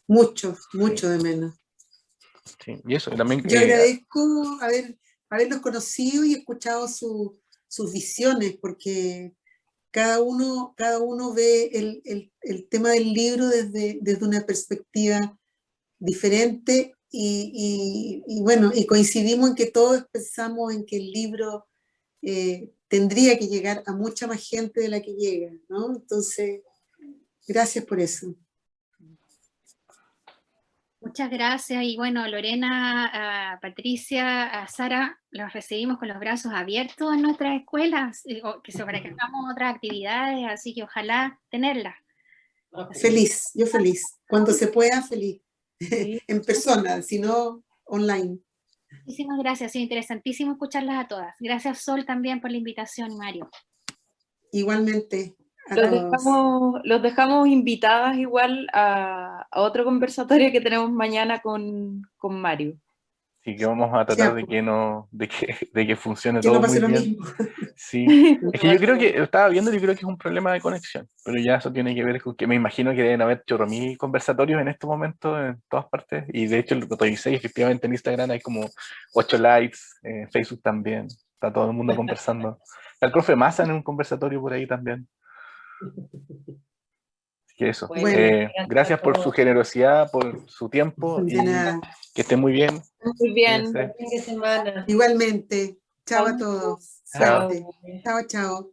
Mucho de menos. Sí, y eso, también, yo agradezco haberlos conocido y escuchado sus visiones, porque cada uno ve el tema del libro desde una perspectiva diferente y bueno, y coincidimos en que todos pensamos en que el libro tendría que llegar a mucha más gente de la que llega, ¿no? Entonces, gracias por eso. Muchas gracias. Y bueno, Lorena, a Patricia, a Sara, los recibimos con los brazos abiertos en nuestras escuelas, para que hagamos otras actividades, así que ojalá tenerlas. Feliz, yo feliz. Cuando se pueda, feliz. En persona, si no, online. Muchísimas gracias, sí, interesantísimo escucharlas a todas. Gracias, Sol, también por la invitación, Mario. Igualmente. Los dejamos invitadas igual a otro conversatorio que tenemos mañana con Mario. Sí, que vamos a tratar de que funcione Que todo no pase muy lo bien. mismo. Sí, es que yo creo que, estaba viendo, yo creo que es un problema de conexión, pero ya eso tiene que ver con que me imagino que deben haber chorromil conversatorios en estos momentos en todas partes, y de hecho lo revisé y efectivamente en Instagram hay como 8 likes, en Facebook también, está todo el mundo conversando. Está el profe Massa en un conversatorio por ahí también. Así que eso, Bueno, gracias por su generosidad, por su tiempo, y que estén muy bien. Muy bien. Buen fin de semana. Igualmente. Chao a todos. Chao. Suerte. Chao, chao.